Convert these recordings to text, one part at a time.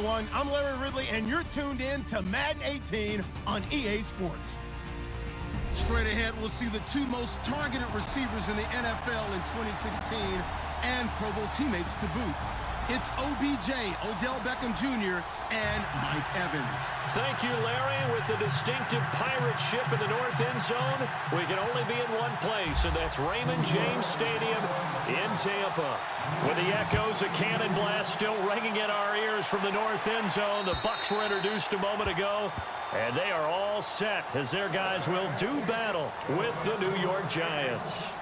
everyone. I'm Larry Ridley, and you're tuned in to Madden 18 on EA Sports. Straight ahead, we'll see the two most targeted receivers in the NFL in 2016 and Pro Bowl teammates to boot. It's OBJ, Odell Beckham Jr., and Mike Evans. Thank you, Larry. With the distinctive pirate ship in the north end zone, we can only be in one place, and that's Raymond James Stadium in Tampa. With the echoes of cannon blast still ringing in our ears from the north end zone, the Bucs were introduced a moment ago, and they are all set as their guys will do battle with the New York Giants.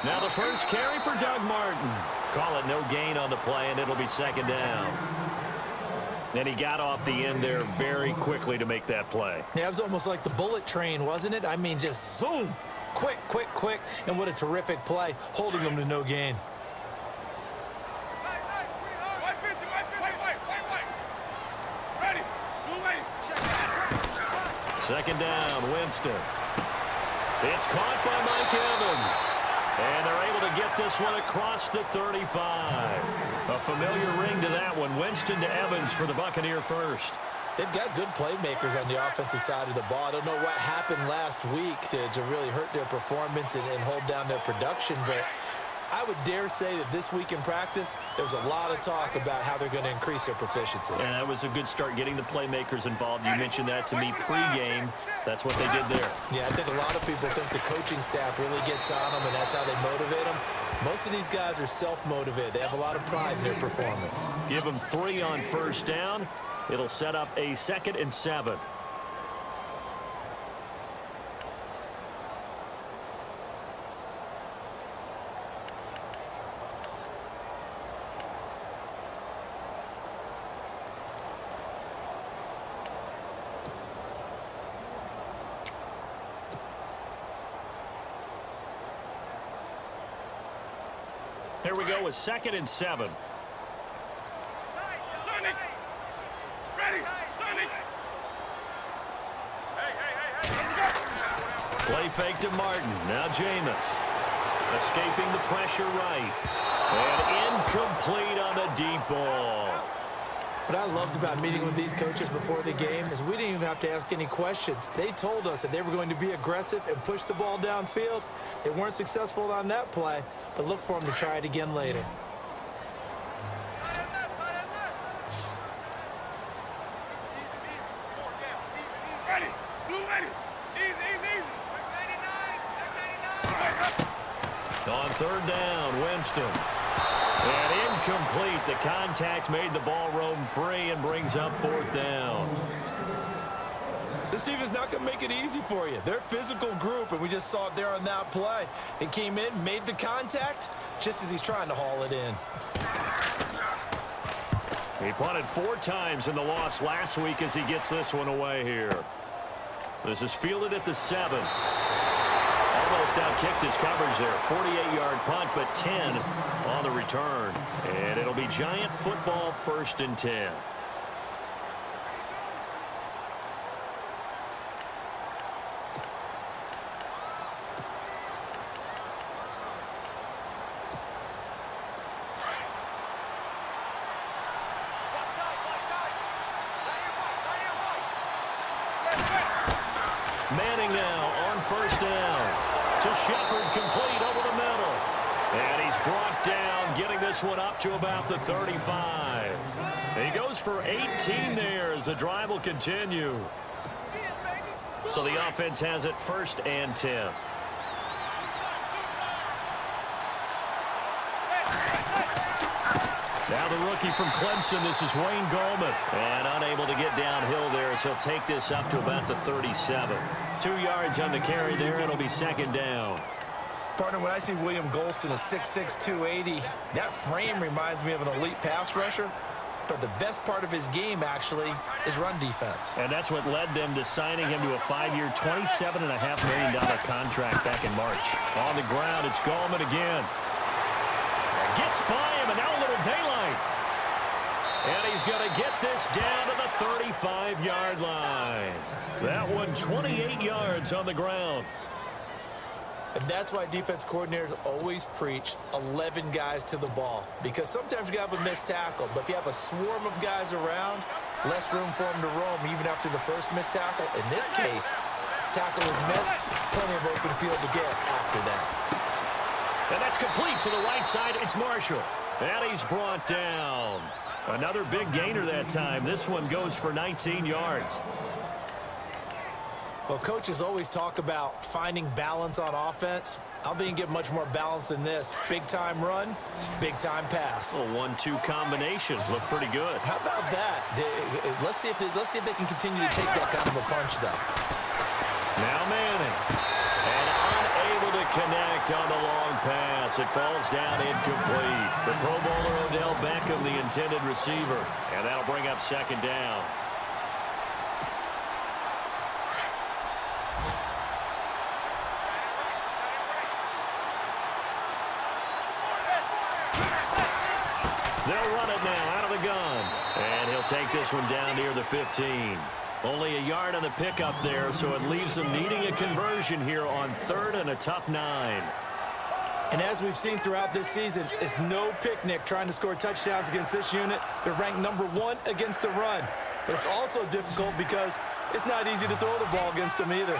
Now the first carry for Doug Martin. Call it no gain on the play, and it'll be second down. And he got off the end there very quickly to make that play. Yeah, it was almost like the bullet train, wasn't it? I mean, just zoom. Quick, quick, quick. And what a terrific play, holding them to no gain. Second down, Winston. It's caught by Mike Evans. And they're able to get this one across the 35. A familiar ring to that one. Winston to Evans for the Buccaneer first. They've got good playmakers on the offensive side of the ball. I don't know what happened last week to really hurt their performance and hold down their production, but I would dare say that this week in practice, there was a lot of talk about how they're going to increase their proficiency. And that was a good start getting the playmakers involved. You mentioned that to me pregame. That's what they did there. Yeah, I think a lot of people think the coaching staff really gets on them, and that's how they motivate them. Most of these guys are self-motivated. They have a lot of pride in their performance. Give them 3 on first down. It'll set up a 2nd and 7. Here we go with 2nd and 7. Play fake to Martin. Now Jameis. Escaping the pressure right. And incomplete on a deep ball. What I loved about meeting with these coaches before the game is we didn't even have to ask any questions. They told us that they were going to be aggressive and push the ball downfield. They weren't successful on that play, but look for them to try it again later. On 3rd down, Winston. And incomplete. The contact made the ball roam free and brings up 4th down. This team is not going to make it easy for you. They're a physical group, and we just saw it there on that play. He came in, made the contact, just as he's trying to haul it in. He punted 4 times in the loss last week as he gets this one away here. This is fielded at the 7. Almost outkicked his coverage there. 48-yard punt, but 10 on the return. And it'll be Giant football 1st and 10. Manning now on 1st down. To Shepard, complete over the middle. And he's brought down, getting this one up to about the 35. He goes for 18 there as the drive will continue. So the offense has it 1st and 10. Now the rookie from Clemson, this is Wayne Gallman. And unable to get downhill there, so he'll take this up to about the 37. 2 yards on the carry there. It'll be 2nd down. Partner, when I see William Golston, a 6'6", 280, that frame reminds me of an elite pass rusher. But the best part of his game, actually, is run defense. And that's what led them to signing him to a 5-year, $27.5 million contract back in March. On the ground, it's Gallman again. Gets by him, and now a little daylight. And he's going to get this down to the 35-yard line. That one 28 yards on the ground. And that's why defense coordinators always preach 11 guys to the ball. Because sometimes you have a missed tackle. But if you have a swarm of guys around, less room for them to roam even after the first missed tackle. In this case, tackle was missed, plenty of open field to get after that. And that's complete to the right side. It's Marshall. And he's brought down. Another big gainer that time. This one goes for 19 yards. Well, coaches always talk about finding balance on offense. I don't think you can get much more balance than this. Big-time run, big-time pass. A 1-2 combination. Looked pretty good. How about that? Let's see if they can continue to take that kind of a punch, though. Now Manning. And unable to connect on the long pass. It falls down incomplete. The Pro Bowler Odell Beckham, the intended receiver. And that'll bring up second down. They'll run it now out of the gun. And he'll take this one down near the 15. Only a yard on the pickup there, so it leaves them needing a conversion here on 3rd and a tough 9. And as we've seen throughout this season, it's no picnic trying to score touchdowns against this unit. They're ranked number 1 against the run. But it's also difficult because it's not easy to throw the ball against them either.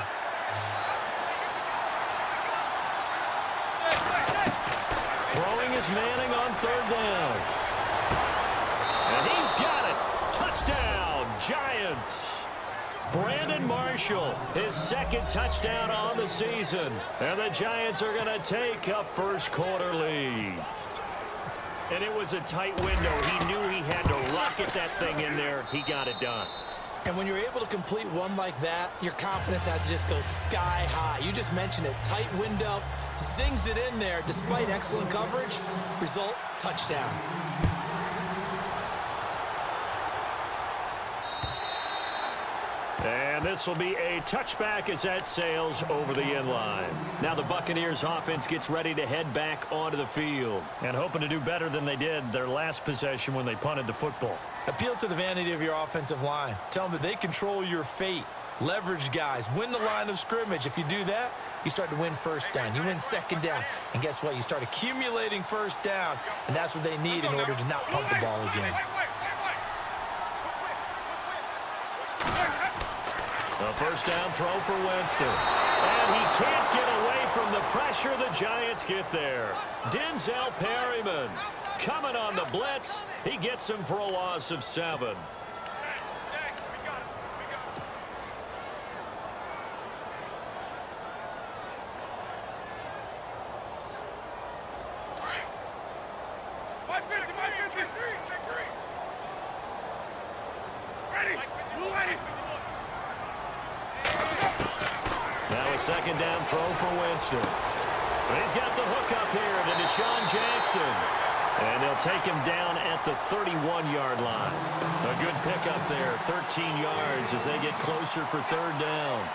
Throwing is Manning on 3rd down. And he's got it. Touchdown, Giants. Brandon Marshall, his 2nd touchdown on the season. And the Giants are going to take a first-quarter lead. And it was a tight window. He knew he had to rocket that thing in there. He got it done. And when you're able to complete one like that, your confidence has to just go sky high. You just mentioned it. Tight window, zings it in there despite excellent coverage. Result, touchdown. And this will be a touchback as that sails over the end line. Now the Buccaneers offense gets ready to head back onto the field and hoping to do better than they did their last possession when they punted the football. Appeal to the vanity of your offensive line. Tell them that they control your fate. Leverage guys. Win the line of scrimmage. If you do that, you start to win first down. You win second down. And guess what? You start accumulating first downs. And that's what they need in order to not pump the ball again. A first down throw for Winston. And he can't get away from the pressure. The Giants get there. Denzel Perryman coming on the blitz. He gets him for a loss of 7. Now a second down throw for Winston. And he's got the hook up here to Deshaun Jackson. And they'll take him down at the 31-yard line. A good pickup there, 13 yards as they get closer for 3rd down.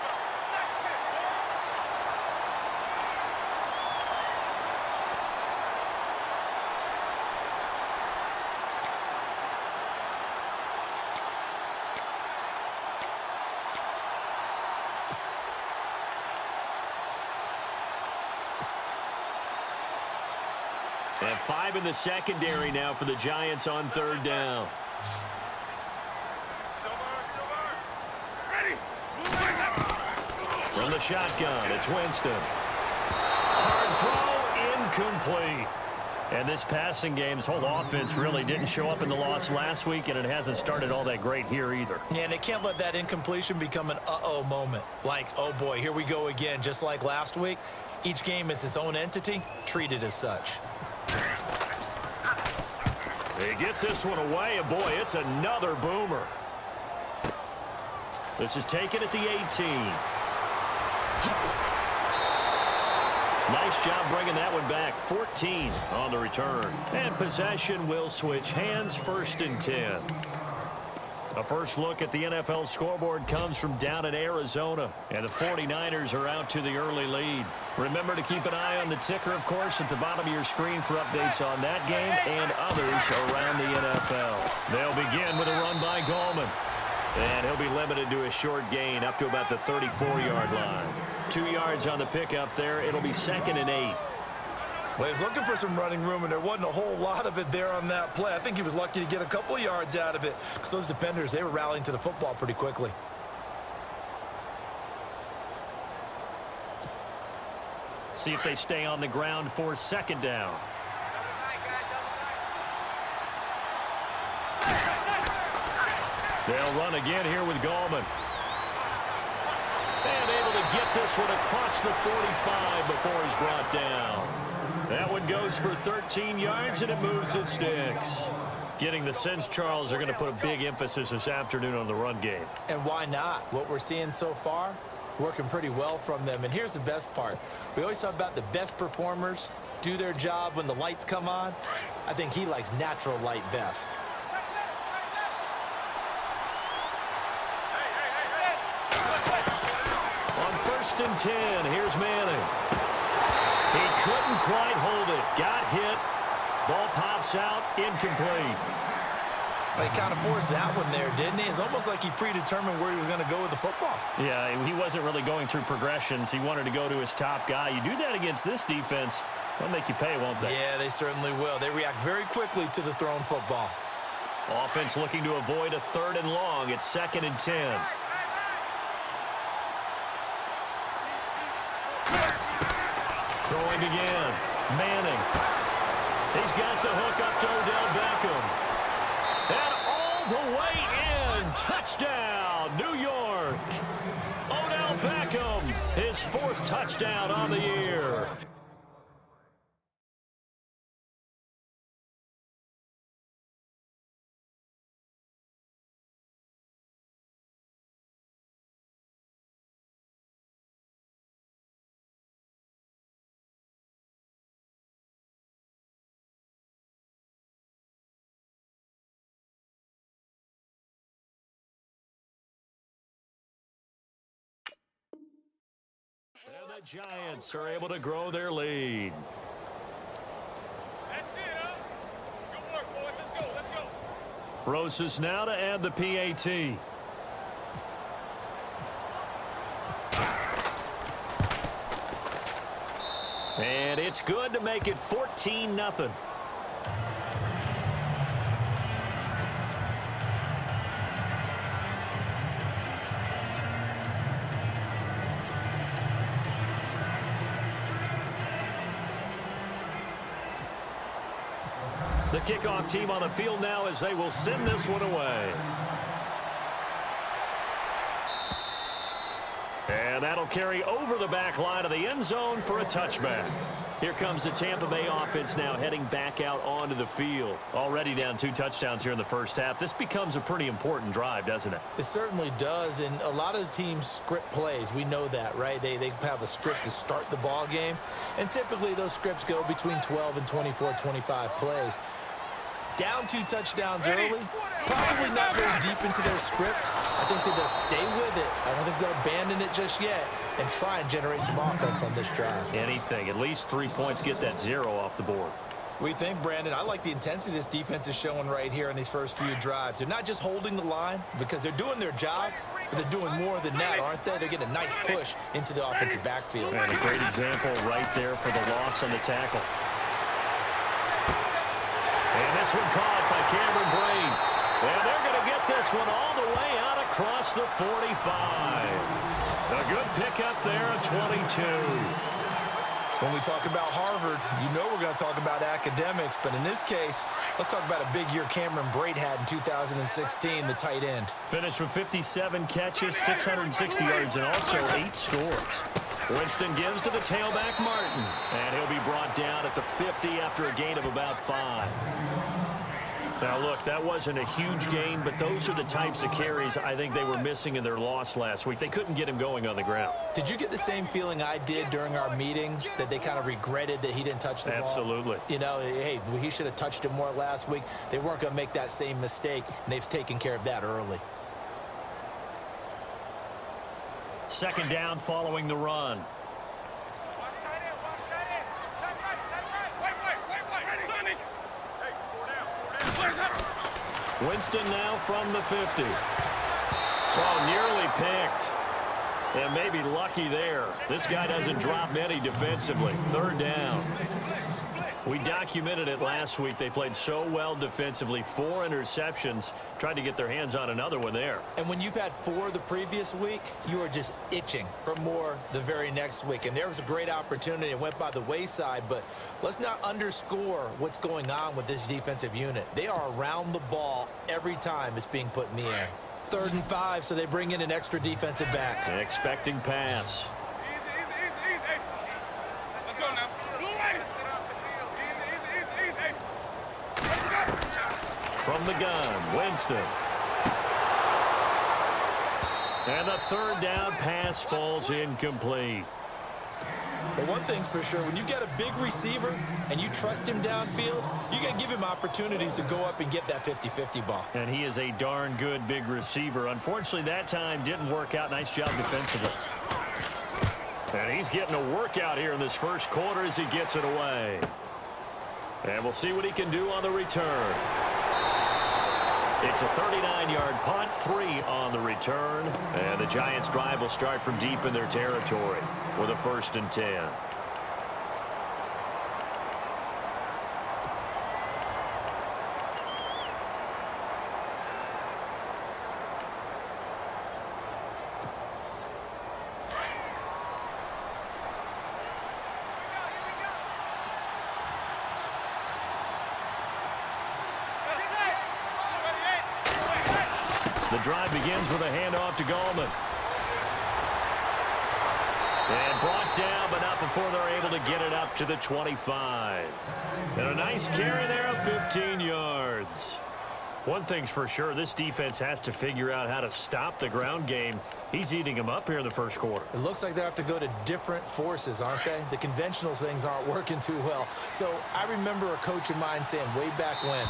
And 5 in the secondary now for the Giants on 3rd down. From the shotgun, it's Winston. Hard throw, incomplete. And this passing game's whole offense really didn't show up in the loss last week, and it hasn't started all that great here either. Yeah, and they can't let that incompletion become an uh-oh moment. Like, oh boy, here we go again, just like last week. Each game is its own entity, treated as such. He gets this one away, and boy, it's another boomer. This is taken at the 18. Nice job bringing that one back. 14 on the return. And possession will switch hands, 1st and 10. A first look at the NFL scoreboard comes from down in Arizona, and the 49ers are out to the early lead. Remember to keep an eye on the ticker, of course, at the bottom of your screen for updates on that game and others around the NFL. They'll begin with a run by Gallman, and he'll be limited to a short gain up to about the 34-yard line. 2 yards on the pickup there. It'll be 2nd and 8. Well, he was looking for some running room, and there wasn't a whole lot of it there on that play. I think he was lucky to get a couple of yards out of it because those defenders, they were rallying to the football pretty quickly. See if they stay on the ground for 2nd down. They'll run again here with Gallman. And able to get this one across the 45 before he's brought down. That one goes for 13 yards, and it moves his sticks. Getting the sense, Charles, are going to put a big emphasis this afternoon on the run game. And why not? What we're seeing so far, it's working pretty well from them. And here's the best part. We always talk about the best performers do their job when the lights come on. I think he likes natural light best. On 1st and 10, here's Manning. He couldn't quite hold it. Got hit. Ball pops out. Incomplete. Well, he kind of forced that one there, didn't he? It's almost like he predetermined where he was going to go with the football. Yeah, he wasn't really going through progressions. He wanted to go to his top guy. You do that against this defense, they'll make you pay, won't they? Yeah, they certainly will. They react very quickly to the thrown football. Offense looking to avoid a 3rd and long. It's 2nd and 10. Throwing again. Manning. He's got the hook up to Odell Beckham. And all the way in. Touchdown, New York. Odell Beckham, his 4th touchdown on the year. And the Giants are able to grow their lead. That's it, huh? Good work, boys. Let's go, let's go. Rosas now to add the PAT. And it's good to make it 14-0. The kickoff team on the field now as they will send this one away. And that'll carry over the back line of the end zone for a touchback. Here comes the Tampa Bay offense now heading back out onto the field. Already down 2 touchdowns here in the first half. This becomes a pretty important drive, doesn't it? It certainly does, and a lot of the teams script plays. We know that, right? They have a script to start the ball game, and typically those scripts go between 12 and 24, 25 plays. Down 2 touchdowns early, probably not very deep into their script. I think they'll stay with it. I don't think they'll abandon it just yet and try and generate some offense on this drive. Anything. At least 3 points, get that 0 off the board. We think, Brandon, I like the intensity this defense is showing right here in these first few drives. They're not just holding the line because they're doing their job, but they're doing more than that, aren't they? They're getting a nice push into the offensive backfield. And a great example right there for the loss on the tackle. And this one caught by Cameron Brain. And they're going to get this one all the way out across the 45. A good pickup there at 22. When we talk about Harvard, you know we're going to talk about academics, but in this case, let's talk about a big year Cameron Braid had in 2016, the tight end. Finished with 57 catches, 660 yards, and also 8 scores. Winston gives to the tailback Martin, and he'll be brought down at the 50 after a gain of about 5. Now, look, that wasn't a huge gain, but those are the types of carries I think they were missing in their loss last week. They couldn't get him going on the ground. Did you get the same feeling I did during our meetings, that they kind of regretted that he didn't touch the ball? Absolutely. You know, hey, he should have touched it more last week. They weren't going to make that same mistake, and they've taken care of that early. Second down following the run. Watch tight end, watch tight end. Tight right. Wait. Ready. Sonny. Hey, four down. Winston now from the 50. Well, nearly picked. And maybe lucky there. This guy doesn't drop many defensively. Third down. We documented it last week. They played so well defensively. 4 interceptions. Tried to get their hands on another one there. And when you've had 4 the previous week, you are just itching for more the very next week. And there was a great opportunity. It went by the wayside. But let's not underscore what's going on with this defensive unit. They are around the ball every time it's being put in the air. 3rd and 5, so they bring in an extra defensive back. Expecting pass. Easy. Let's go now. Blue way. Easy. From the gun, Winston. And the 3rd down pass falls incomplete. But one thing's for sure, when you get a big receiver and you trust him downfield, you're going to give him opportunities to go up and get that 50-50 ball. And he is a darn good big receiver. Unfortunately, that time didn't work out. Nice job defensively. And he's getting a workout here in this first quarter as he gets it away. And we'll see what he can do on the return. It's a 39-yard punt, 3 on the return. And the Giants' drive will start from deep in their territory with a 1st and 10. The drive begins with a handoff to Gallman. And brought down, but not before they're able to get it up to the 25. And a nice carry there of 15 yards. One thing's for sure, this defense has to figure out how to stop the ground game. He's eating them up here in the first quarter. It looks like they have to go to different forces, aren't they? The conventional things aren't working too well. So I remember a coach of mine saying way back when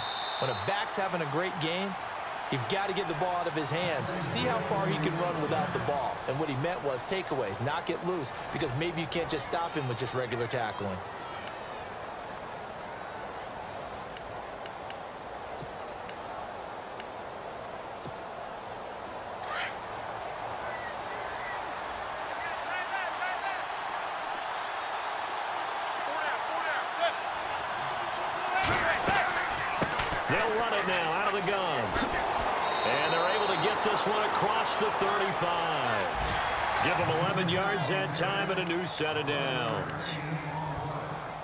a back's having a great game, you've got to get the ball out of his hands. See how far he can run without the ball. And what he meant was takeaways, knock it loose, because maybe you can't just stop him with just regular tackling. They'll run it now out of the gun. And they're able to get this one across the 35. Give them 11 yards that time and a new set of downs.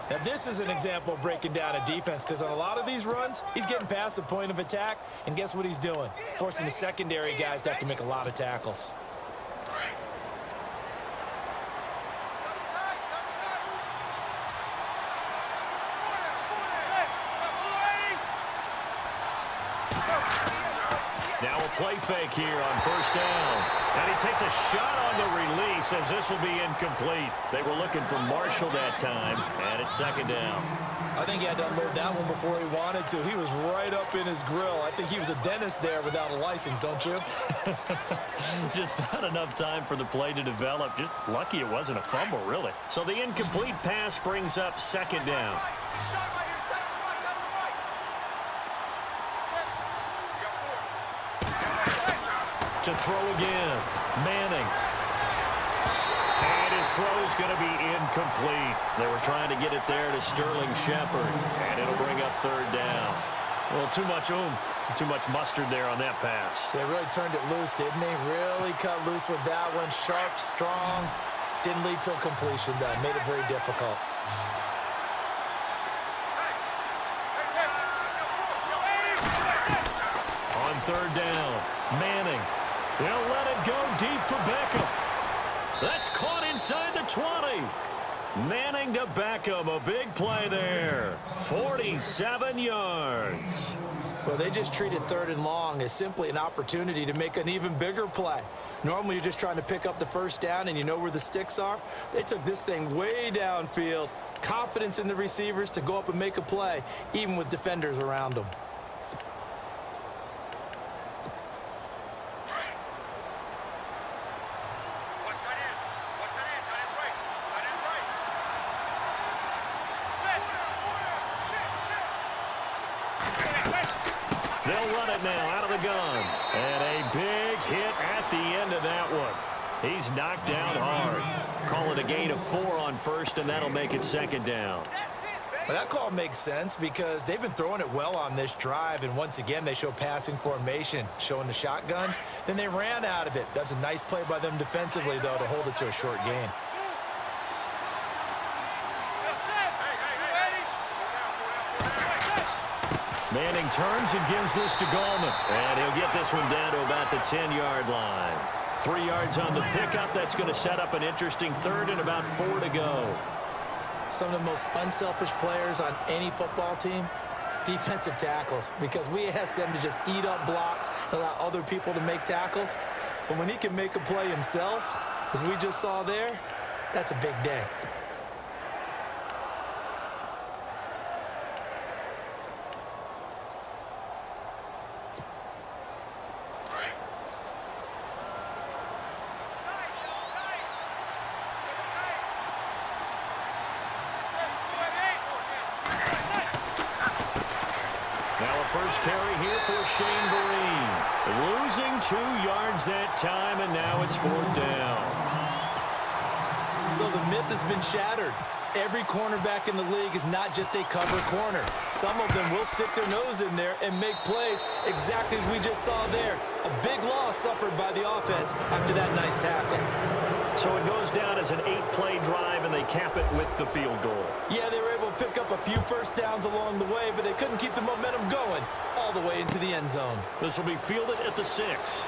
Now, this is an example of breaking down a defense, because on a lot of these runs, he's getting past the point of attack, and guess what he's doing? Forcing the secondary guys to have to make a lot of tackles. Now a play fake here on 1st down. And he takes a shot on the release as this will be incomplete. They were looking for Marshall that time, and it's 2nd down. I think he had to unload that one before he wanted to. He was right up in his grill. I think he was a dentist there without a license, don't you? Just not enough time for the play to develop. Just lucky it wasn't a fumble, really. So the incomplete pass brings up 2nd down. To throw again, Manning. And his throw's going to be incomplete. They were trying to get it there to Sterling Shepard, and it'll bring up 3rd down. Well, too much oomph, too much mustard there on that pass. They really turned it loose, didn't they? Really cut loose with that one. Sharp, strong. Didn't lead to a completion, though. Made it very difficult. On 3rd down, Manning. They'll let it go deep for Beckham. That's caught inside the 20. Manning to Beckham, a big play there. 47 yards. Well, they just treated 3rd and long as simply an opportunity to make an even bigger play. Normally, you're just trying to pick up the first down and you know where the sticks are. They took this thing way downfield. Confidence in the receivers to go up and make a play, even with defenders around them. They'll run it now out of the gun. And a big hit at the end of that one. He's knocked down hard. Call it a gain of 4 on first, and that'll make it 2nd down. Well, that call makes sense because they've been throwing it well on this drive, and once again, they show passing formation, showing the shotgun. Then they ran out of it. That's a nice play by them defensively, though, to hold it to a short gain. Manning turns and gives this to Gallman. And he'll get this one down to about the 10-yard line. 3 yards on the pickup. That's going to set up an interesting 3rd and about 4 to go. Some of the most unselfish players on any football team, defensive tackles, because we ask them to just eat up blocks and allow other people to make tackles. But when he can make a play himself, as we just saw there, that's a big day. First carry here for Shane Vereen. Losing 2 yards that time, and now it's 4th down. So the myth has been shattered. Every cornerback in the league is not just a cover corner. Some of them will stick their nose in there and make plays exactly as we just saw there. A big loss suffered by the offense after that nice tackle. So it goes down as an 8-play drive, and they cap it with the field goal. Yeah, they were able to pick up a few first downs along the way, but they couldn't keep the momentum going all the way into the end zone. This will be fielded at the 6.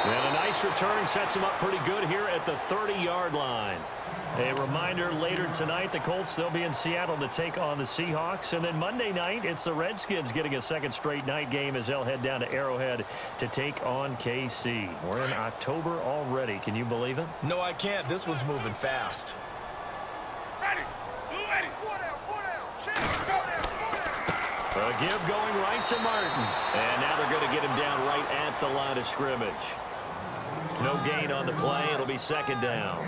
And a nice return sets them up pretty good here at the 30-yard line. A reminder, later tonight, the Colts, they'll be in Seattle to take on the Seahawks. And then Monday night, it's the Redskins getting a 2nd straight night game as they'll head down to Arrowhead to take on KC. We're in October already. Can you believe it? No, I can't. This one's moving fast. Ready. Ready. 4 down. 4 down. Check. 4 down. 4 down. A give going right to Martin. And now they're going to get him down right at the line of scrimmage. No gain on the play. It'll be 2nd down.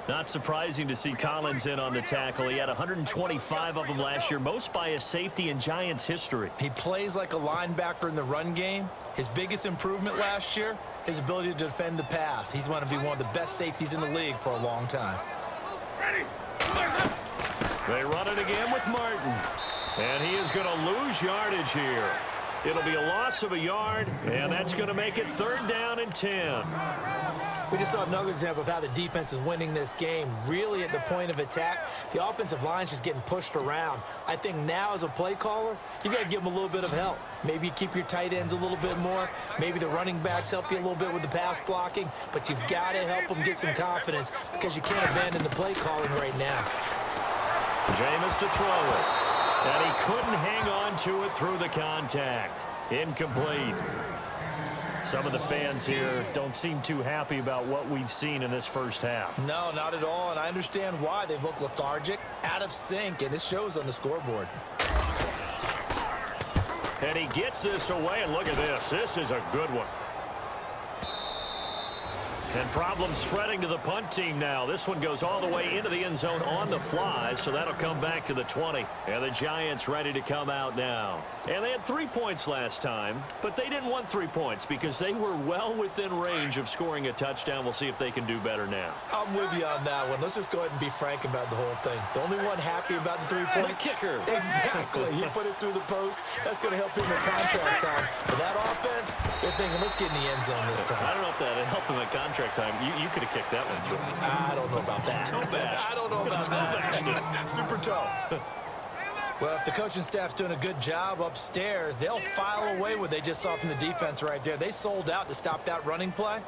Not surprising to see Collins in on the tackle. He had 125 of them last year, most by a safety in Giants history. He plays like a linebacker in the run game. His biggest improvement last year, his ability to defend the pass. He's going to be one of the best safeties in the league for a long time. Ready. They run it again with Martin. And he is going to lose yardage here. It'll be a loss of a yard, and that's going to make it 3rd down and 10. We just saw another example of how the defense is winning this game. Really at the point of attack, the offensive line's just getting pushed around. I think now as a play caller, you got to give them a little bit of help. Maybe you keep your tight ends a little bit more. Maybe the running backs help you a little bit with the pass blocking. But you've got to help them get some confidence because you can't abandon the play calling right now. Jameis to throw it. And he couldn't hang on to it through the contact. Incomplete. Some of the fans here don't seem too happy about what we've seen in this first half. No, not at all, and I understand why. They've looked lethargic, out of sync, and it shows on the scoreboard. And he gets this away, and look at this. This is a good one. And problems spreading to the punt team now. This one goes all the way into the end zone on the fly, so that'll come back to the 20. And the Giants ready to come out now. And they had 3 points last time, but they didn't want 3 points because they were well within range of scoring a touchdown. We'll see if they can do better now. I'm with you on that one. Let's just go ahead and be frank about the whole thing. The only one happy about the 3-point The kicker. Exactly. He put it through the post. That's going to help him in contract time. But that offense, they're thinking, let's get in the end zone this time. I don't know if that helped him at contract time. You could have kicked that one through. I don't know about that. Toe bash. I don't know about Toe that. bashed Super toe. Well, if the coaching staff's doing a good job upstairs, they'll file away what they just saw from the defense right there. They sold out to stop that running play.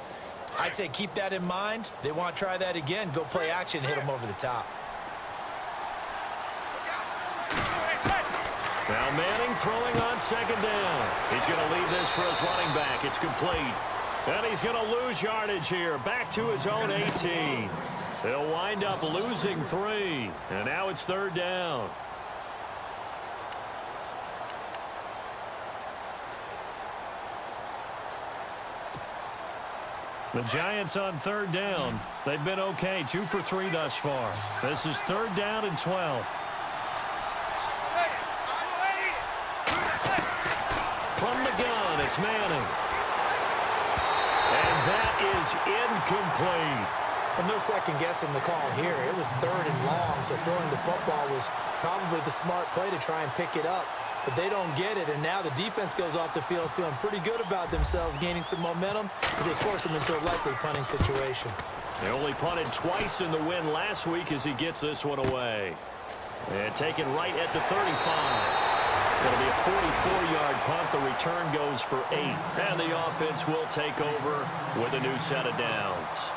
I'd say keep that in mind. They want to try that again. Go play action, hit them over the top. Now Manning throwing on second down. He's going to leave this for his running back. It's complete. And he's going to lose yardage here. Back to his own 18. They'll wind up losing 3. And now it's third down. The Giants on third down. They've been okay. 2 for 3 thus far. This is third down and 12. From the gun, it's Manning. And that is incomplete. Well, no second guessing the call here. It was third and long, so throwing the football was probably the smart play to try and pick it up. But they don't get it, and now the defense goes off the field feeling pretty good about themselves, gaining some momentum as they force them into a likely punting situation. They only punted twice in the win last week as he gets this one away. And taken right at the 35. It'll be a 44-yard punt. The return goes for 8. And the offense will take over with a new set of downs.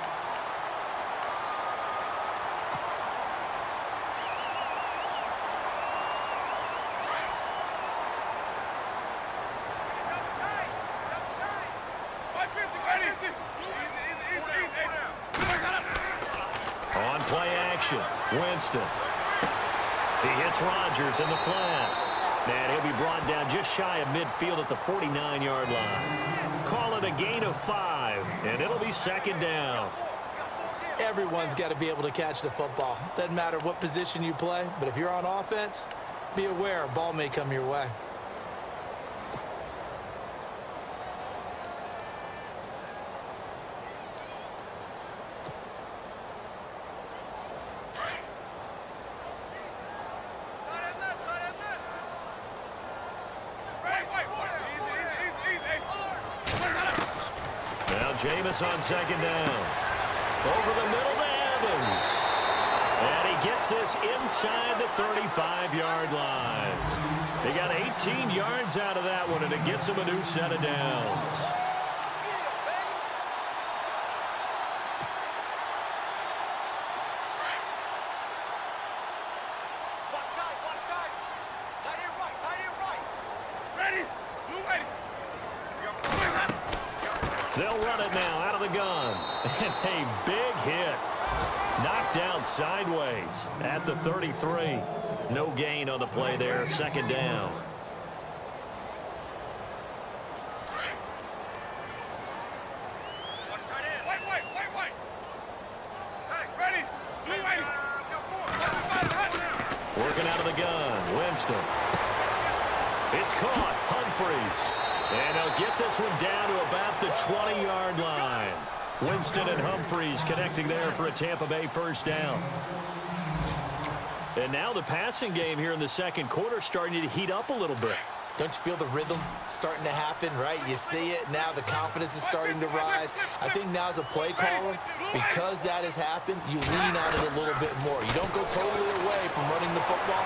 On play action, Winston. He hits Rodgers in the flat. And he'll be brought down just shy of midfield at the 49-yard line. Call it a gain of 5, and it'll be second down. Everyone's got to be able to catch the football. Doesn't matter what position you play, but if you're on offense, be aware a ball may come your way. Jameis on second down. Over the middle to Evans. And he gets this inside the 35-yard line. He got 18 yards out of that one, and it gets him a new set of downs. They'll run it now out of the gun. And a big hit. Knocked down sideways at the 33. No gain on the play there. Second down. Working out of the gun. Winston. It's caught. Humphreys. And they'll get this one down to about the 20-yard line. Winston and Humphreys connecting there for a Tampa Bay first down. And now the passing game here in the second quarter starting to heat up a little bit. Don't you feel the rhythm starting to happen, right? You see it. Now the confidence is starting to rise. I think now as a play caller, because that has happened, you lean on it a little bit more. You don't go totally away from running the football,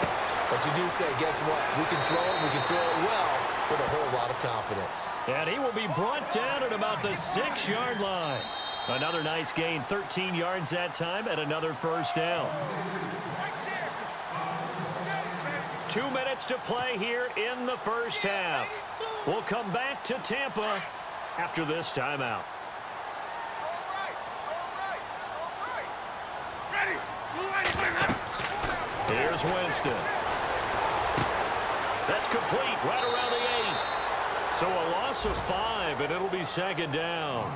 but you do say, guess what? We can throw it. We can throw it well with a whole lot of confidence. And he will be brought down at about the 6-yard line. Another nice gain, 13 yards that time, and another first down. 2 minutes to play here in the first half. We'll come back to Tampa after this timeout. Here's Winston. That's complete right around the 8. So a loss of 5, and it'll be second down.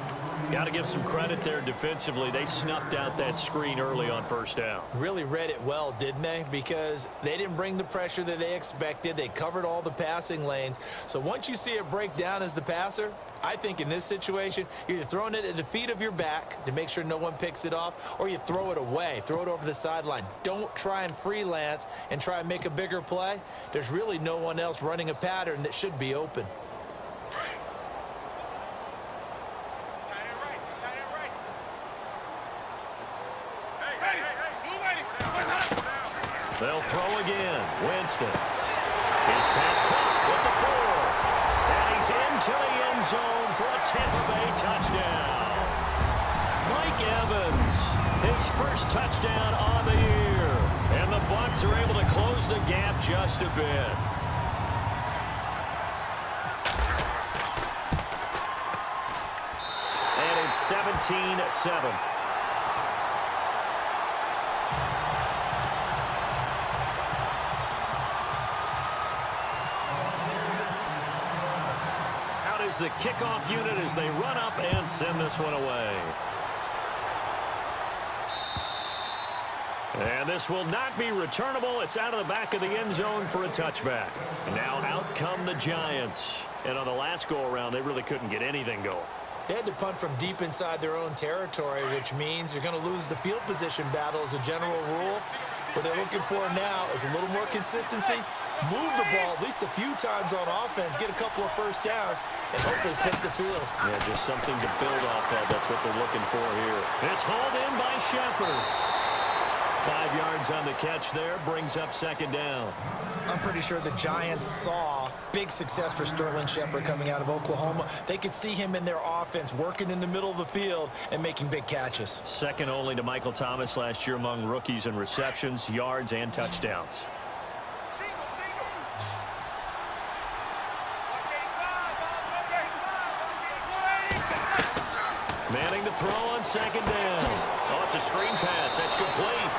Got to give some credit there defensively. They snuffed out that screen early on first down. Really read it well, didn't they? Because they didn't bring the pressure that they expected. They covered all the passing lanes. So once you see it break down as the passer, I think in this situation, you're either throwing it at the feet of your back to make sure no one picks it off, or you throw it away, throw it over the sideline. Don't try and freelance and try and make a bigger play. There's really no one else running a pattern that should be open. They'll throw again. Winston. His pass caught with the 4. And he's into the end zone for a Tampa Bay touchdown. Mike Evans, his first touchdown on the year. And the Bucs are able to close the gap just a bit. 17-7. Out is the kickoff unit as they run up and send this one away. And this will not be returnable. It's out of the back of the end zone for a touchback. Now out come the Giants. And on the last go-around, they really couldn't get anything going. They had to punt from deep inside their own territory, which means you're going to lose the field position battle as a general rule. What they're looking for now is a little more consistency, move the ball at least a few times on offense, get a couple of first downs, and hopefully flip the field. Yeah, just something to build off of. That's what they're looking for here. It's hauled in by Shepard. 5 yards on the catch there, brings up second down. I'm pretty sure the Giants saw big success for Sterling Shepard coming out of Oklahoma. They could see him in their offense working in the middle of the field and making big catches. Second only to Michael Thomas last year among rookies in receptions, yards, and touchdowns. Manning to throw on second down. Oh, it's a screen pass. That's complete.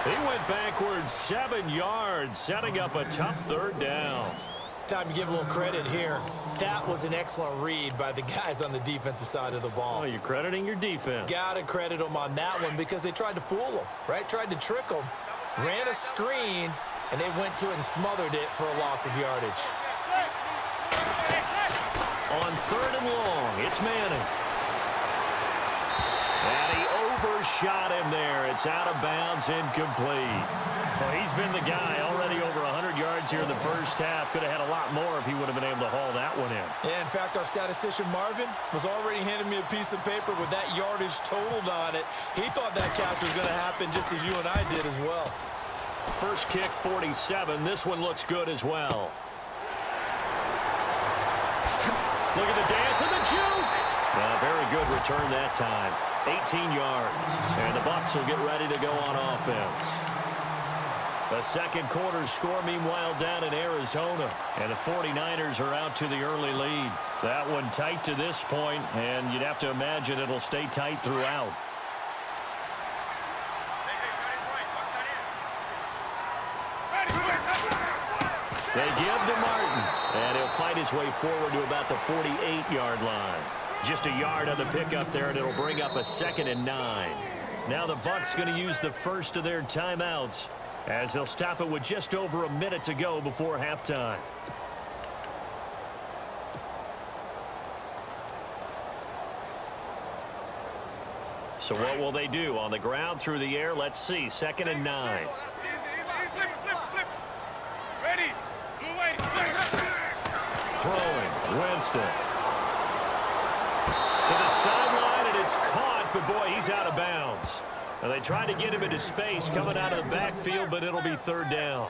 He went backwards 7 yards, setting up a tough third down. Time to give a little credit here. That was an excellent read by the guys on the defensive side of the ball. Oh, you're crediting your defense. Got to credit them on that one because they tried to fool them, right? Tried to trick them. Ran a screen, and they went to it and smothered it for a loss of yardage. On third and long, it's Manning. And he overshot him there. It's out of bounds, incomplete. Well, he's been the guy already over 100 yards here in the first half. Could have had a lot more if he would have been able to haul that one in. Yeah, in fact, our statistician Marvin was already handing me a piece of paper with that yardage totaled on it. He thought that catch was going to happen just as you and I did as well. First kick, 47. This one looks good as well. Look at the dance and the juke. Very good return that time. 18 yards. And the Bucs will get ready to go on offense. The second quarter score, meanwhile, down in Arizona. And the 49ers are out to the early lead. That one tight to this point, and you'd have to imagine it'll stay tight throughout. They give to Martin, and he'll fight his way forward to about the 48-yard line. Just a yard on the pickup there, and it'll bring up a 2nd and 9. Now the Bucs going to use the first of their timeouts as they'll stop it with just over a minute to go before halftime. So what will they do? On the ground, through the air, let's see. 2nd and 9. Ready. Throwing, Winston. To the sideline, and it's caught, but boy, he's out of bounds. And they tried to get him into space coming out of the backfield, but it'll be third down.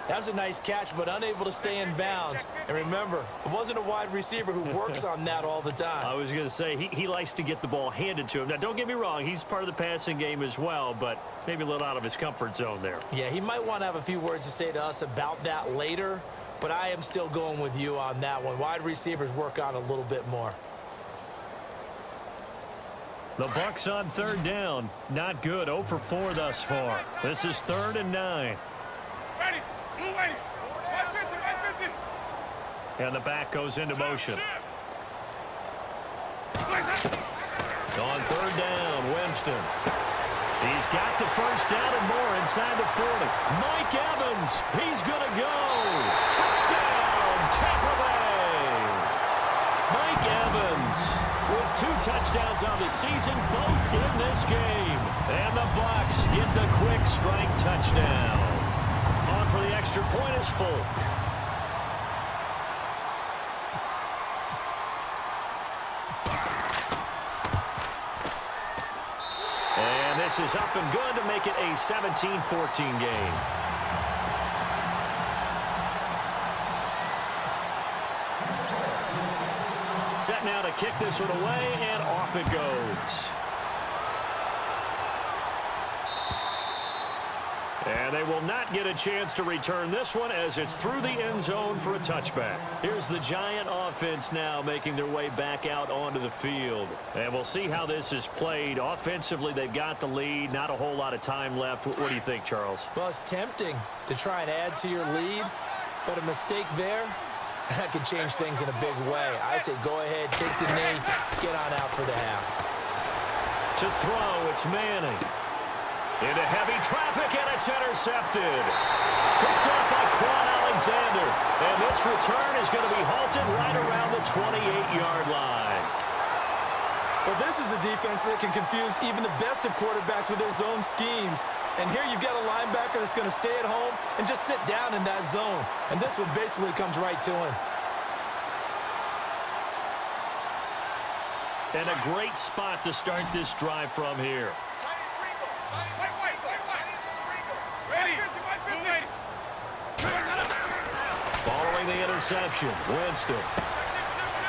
That was a nice catch, but unable to stay in bounds. And remember, it wasn't a wide receiver who works on that all the time. I was going to say, he likes to get the ball handed to him. Now, don't get me wrong, he's part of the passing game as well, but maybe a little out of his comfort zone there. Yeah, he might want to have a few words to say to us about that later, but I am still going with you on that one. Wide receivers work on a little bit more. The Bucs on third down. Not good. 0 for 4 thus far. This is 3rd and 9. Ready. Blue ready. 150. And the back goes into motion. On third down, Winston. He's got the first down and more inside the 40. Mike Evans, he's going to go. Touchdown, Tampa Bay. Mike Evans with 2 touchdowns on the season, both in this game. And the Bucs get the quick strike touchdown. On for the extra point is Folk. And this is up and good to make it a 17-14 game. Set now to kick this one away, and off it goes. And they will not get a chance to return this one as it's through the end zone for a touchback. Here's the Giant offense now making their way back out onto the field. And we'll see how this is played. Offensively, they've got the lead. Not a whole lot of time left. What do you think, Charles? Well, it's tempting to try and add to your lead, but a mistake there, that could change things in a big way. I say go ahead, take the knee, get on out for the half. To throw, it's Manning. Into heavy traffic, and it's intercepted. Picked up by Quan Alexander. And this return is going to be halted right around the 28-yard line. Well, this is a defense that can confuse even the best of quarterbacks with their zone schemes. And here you've got a linebacker that's going to stay at home and just sit down in that zone. And this one basically comes right to him. And a great spot to start this drive from here. Following the interception, Winston.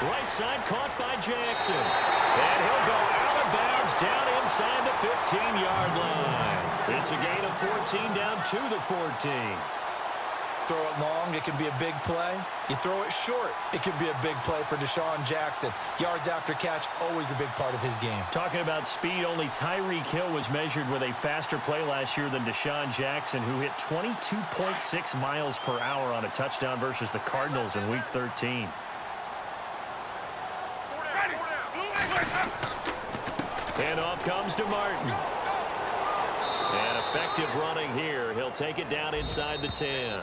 Right side caught by Jackson. And he'll go out of bounds down inside the 15-yard line. It's a gain of 14 down to the 14. Throw it long, it can be a big play. You throw it short, it can be a big play for Deshaun Jackson. Yards after catch, always a big part of his game. Talking about speed, only Tyreek Hill was measured with a faster play last year than Deshaun Jackson, who hit 22.6 miles per hour on a touchdown versus the Cardinals in Week 13. And off comes to Martin. And effective running here. He'll take it down inside the 10.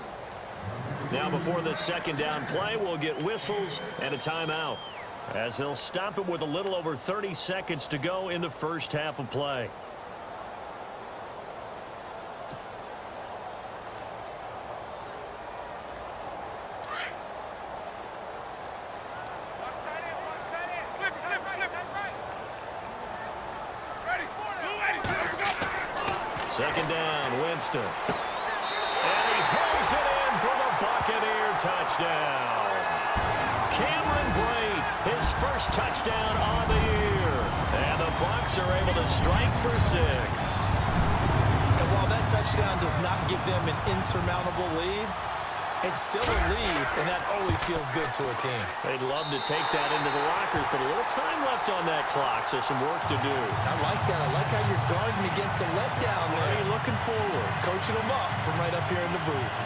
Now before the second down play, we'll get whistles and a timeout, as they'll stop it with a little over 30 seconds to go in the first half of play. Second down, Winston. And he pulls it in for the Buccaneer touchdown. Cameron Brate, his first touchdown on the year. And the Bucs are able to strike for 6. And while that touchdown does not give them an insurmountable lead, it's still a lead, and that always feels good to a team. They'd love to take that into the lockers, but a little time left on that clock, so some work to do. I like that. I like how you're guarding against a letdown there. Are you looking forward? Coaching them up from right up here in the booth.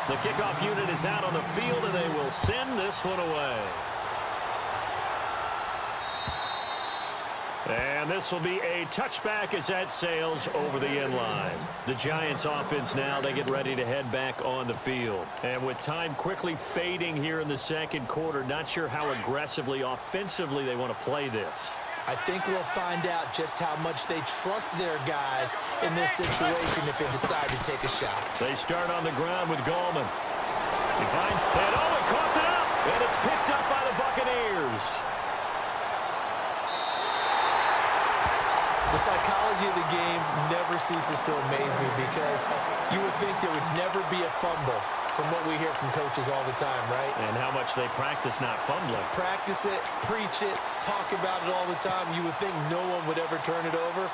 The kickoff unit is out on the field, and they will send this one away. And this will be a touchback as that sails over the end line. The Giants offense now, they get ready to head back on the field. And with time quickly fading here in the second quarter, not sure how aggressively, offensively they want to play this. I think we'll find out just how much they trust their guys in this situation if they decide to take a shot. They start on the ground with Gallman. He finds, and oh, it coughed it up, and it's picked up by the Buccaneers. The psychology of the game never ceases to amaze me, because you would think there would never be a fumble from what we hear from coaches all the time, right? And how much they practice not fumbling. Practice it, preach it, talk about it all the time. You would think no one would ever turn it over.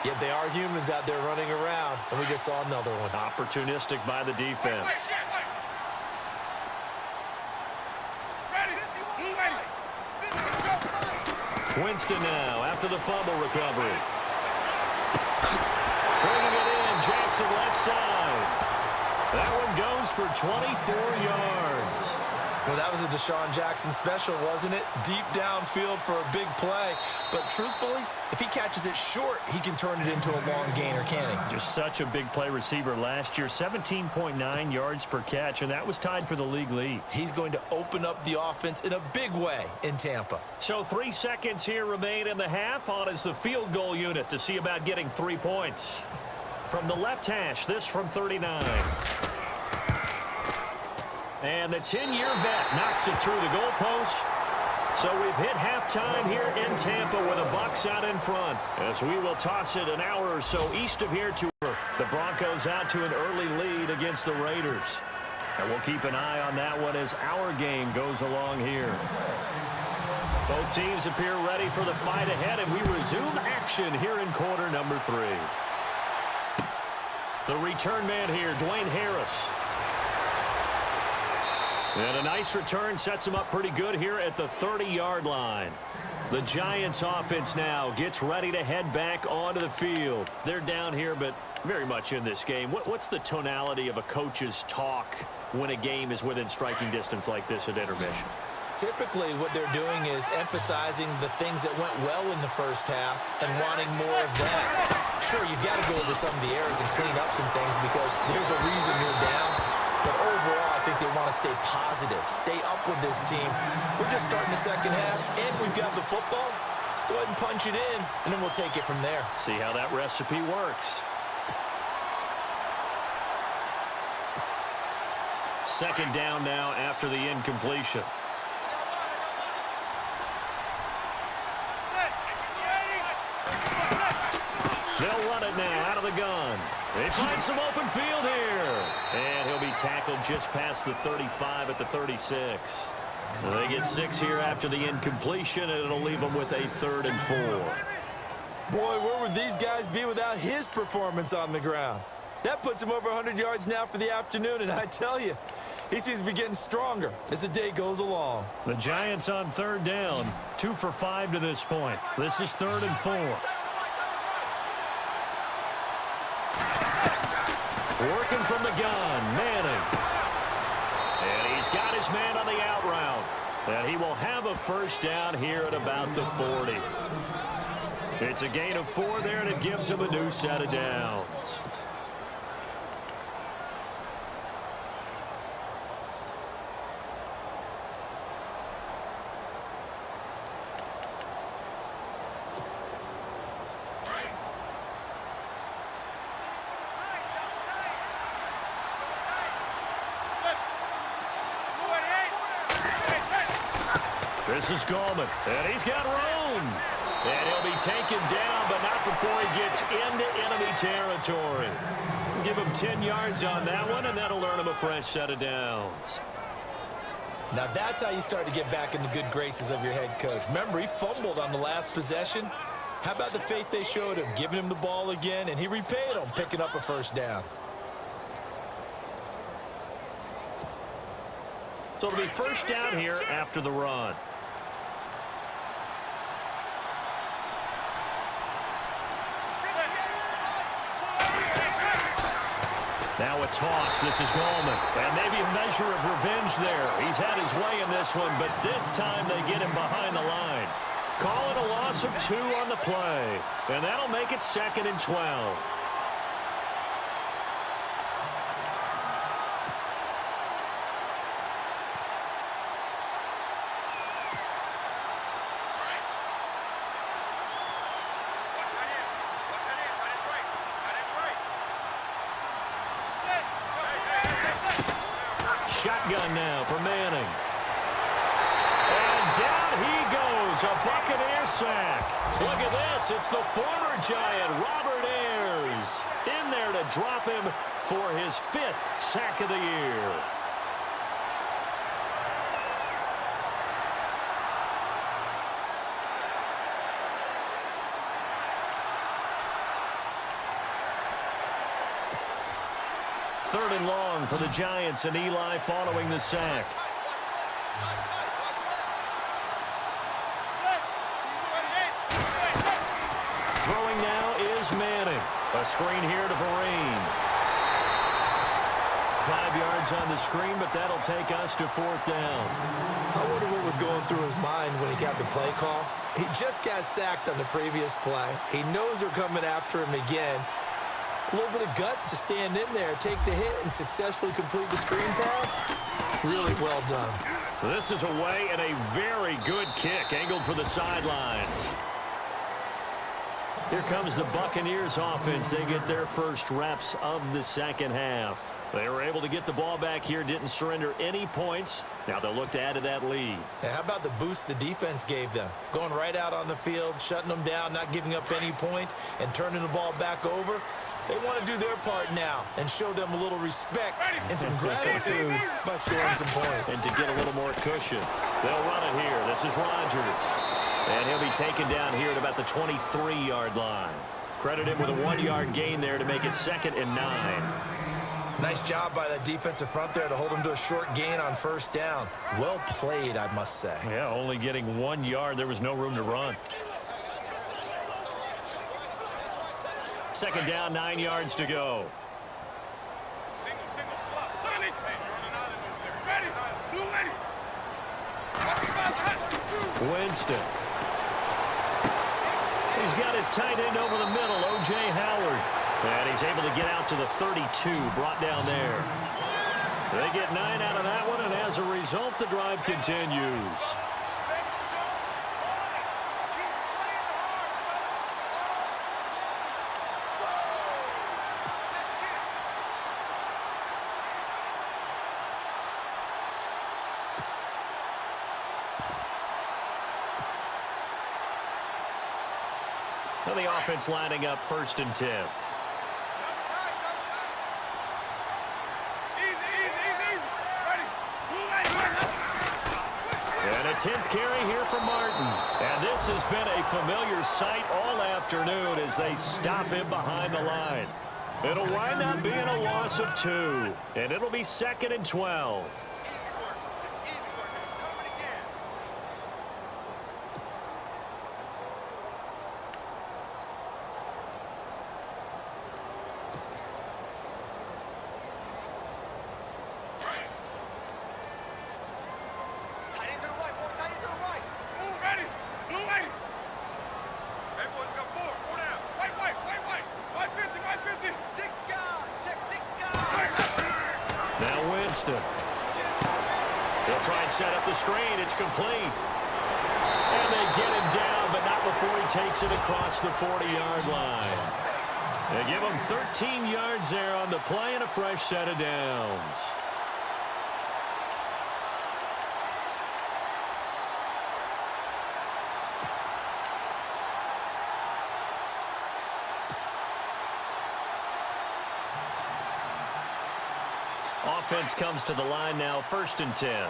Yet they are humans out there running around, and we just saw another one. Opportunistic by the defense. Winston now after the fumble recovery. Bringing it in, Jackson left side. That one goes for 24 yards. Well, that was a Deshaun Jackson special, wasn't it? Deep downfield for a big play. But truthfully, if he catches it short, he can turn it into a long gainer, can't he? Just such a big play receiver last year. 17.9 yards per catch, and that was tied for the league lead. He's going to open up the offense in a big way in Tampa. So 3 seconds here remain in the half. On is the field goal unit to see about getting 3 points. From the left hash, this from 39. And the 10-year vet knocks it through the goalpost. So we've hit halftime here in Tampa with the Bucs out in front, as we will toss it an hour or so east of here to the Broncos out to an early lead against the Raiders. And we'll keep an eye on that one as our game goes along here. Both teams appear ready for the fight ahead, and we resume action possession here in quarter number 3. The return man here, Dwayne Harris. And a nice return sets him up pretty good here at the 30-yard line. The Giants offense now gets ready to head back onto the field. They're down here, but very much in this game. What's the tonality of a coach's talk when a game is within striking distance like this at intermission? Typically, what they're doing is emphasizing the things that went well in the first half and wanting more of that. Sure, you've got to go over some of the errors and clean up some things because there's a reason you're down. But overall, I think they want to stay positive, stay up with this team. We're just starting the second half, and we've got the football. Let's go ahead and punch it in, and then we'll take it from there. See how that recipe works. Second down now after the incompletion. They'll run it now out of the gun. They find some open field here. And he'll be tackled just past the 35 at the 36. So they get 6 here after the incompletion, and it'll leave them with a 3rd and 4. Boy, where would these guys be without his performance on the ground? That puts him over 100 yards now for the afternoon, and I tell you, he seems to be getting stronger as the day goes along. The Giants on 3rd down, 2 for 5 to this point. This is 3rd and 4. Working from the gun, Manning. And he's got his man on the out route. And he will have a 1st down here at about the 40. It's a gain of 4 there, and it gives him a new set of downs. This is Gallman, and he's got room. And he'll be taken down, but not before he gets into enemy territory. Give him 10 yards on that one, and that'll earn him a fresh set of downs. Now that's how you start to get back in the good graces of your head coach. Remember, he fumbled on the last possession. How about the faith they showed him, giving him the ball again, and he repaid them, picking up a 1st down. So it'll be 1st down here after the run. Now a toss. This is Gallman. And maybe a measure of revenge there. He's had his way in this one, but this time they get him behind the line. Call it a loss of 2 on the play. And that'll make it 2nd and 12. Shotgun now for Manning. And down he goes. A Buccaneer sack. Look at this. It's the former Giant, Robert Ayers, in there to drop him for his 5th sack of the year. Third and long for the Giants, and Eli following the sack. Throwing now is Manning. A screen here to Vereen. 5 yards on the screen, but that'll take us to 4th down. I wonder what was going through his mind when he got the play call. He just got sacked on the previous play. He knows they're coming after him again. A little bit of guts to stand in there, take the hit, and successfully complete the screen pass. Really well done. This is away and a very good kick, angled for the sidelines. Here comes the Buccaneers offense. They get their first reps of the second half. They were able to get the ball back here, didn't surrender any points. Now they'll look to add to that lead. And how about the boost the defense gave them? Going right out on the field, shutting them down, not giving up any points, and turning the ball back over. They want to do their part now and show them a little respect and some gratitude by scoring some points. And to get a little more cushion. They'll run it here. This is Rodgers. And he'll be taken down here at about the 23-yard line. Credit him with a 1-yard gain there to make it 2nd and 9. Nice job by the defensive front there to hold him to a short gain on 1st down. Well played, I must say. Yeah, only getting 1 yard. There was no room to run. 2nd down, 9 yards to go. Single, slot. Sonic. Hey, you're running out over there. Ready. Blue ready. Winston. He's got his tight end over the middle, O.J. Howard. And he's able to get out to the 32, brought down there. They get 9 out of that one, and as a result, the drive continues. And the offense lining up 1st and 10. And a 10th carry here for Martin. And this has been a familiar sight all afternoon as they stop him behind the line. It'll wind up being a loss of 2. And it'll be 2nd and 12. They'll try and set up the screen. It's complete. And they get him down, but not before he takes it across the 40-yard line. They give him 13 yards there on the play and a fresh set of downs. Offense comes to the line now, 1st and 10.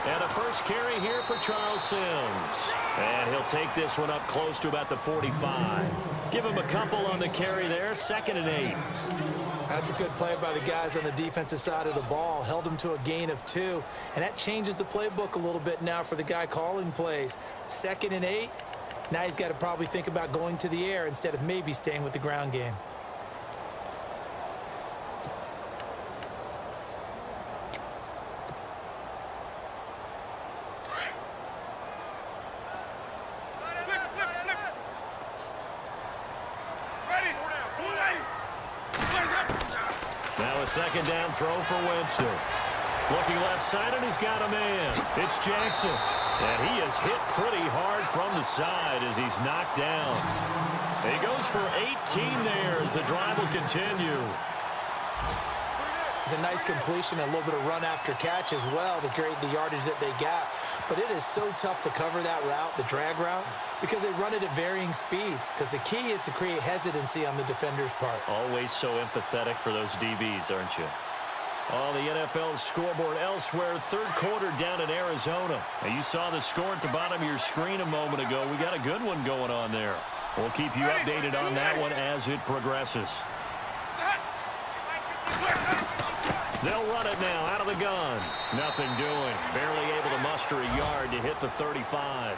And a first carry here for Charles Sims. And he'll take this one up close to about the 45. Give him a couple on the carry there, 2nd and 8. That's a good play by the guys on the defensive side of the ball. Held him to a gain of 2. And that changes the playbook a little bit now for the guy calling plays. 2nd and 8. Now he's got to probably think about going to the air instead of maybe staying with the ground game. Now a 2nd down throw for Winston. Looking left side, and he's got a man. It's Jackson. And he is hit pretty hard from the side as he's knocked down. He goes for 18 there as the drive will continue. It's a nice completion, a little bit of run after catch as well to create the yardage that they got. But it is so tough to cover that route, the drag route, because they run it at varying speeds. Because the key is to create hesitancy on the defender's part. Always so empathetic for those DBs, aren't you? On the NFL scoreboard elsewhere, 3rd quarter down in Arizona. Now, you saw the score at the bottom of your screen a moment ago. We got a good one going on there. We'll keep you updated on that one as it progresses. They'll run it now out of the gun. Nothing doing. Barely able to muster a yard to hit the 35.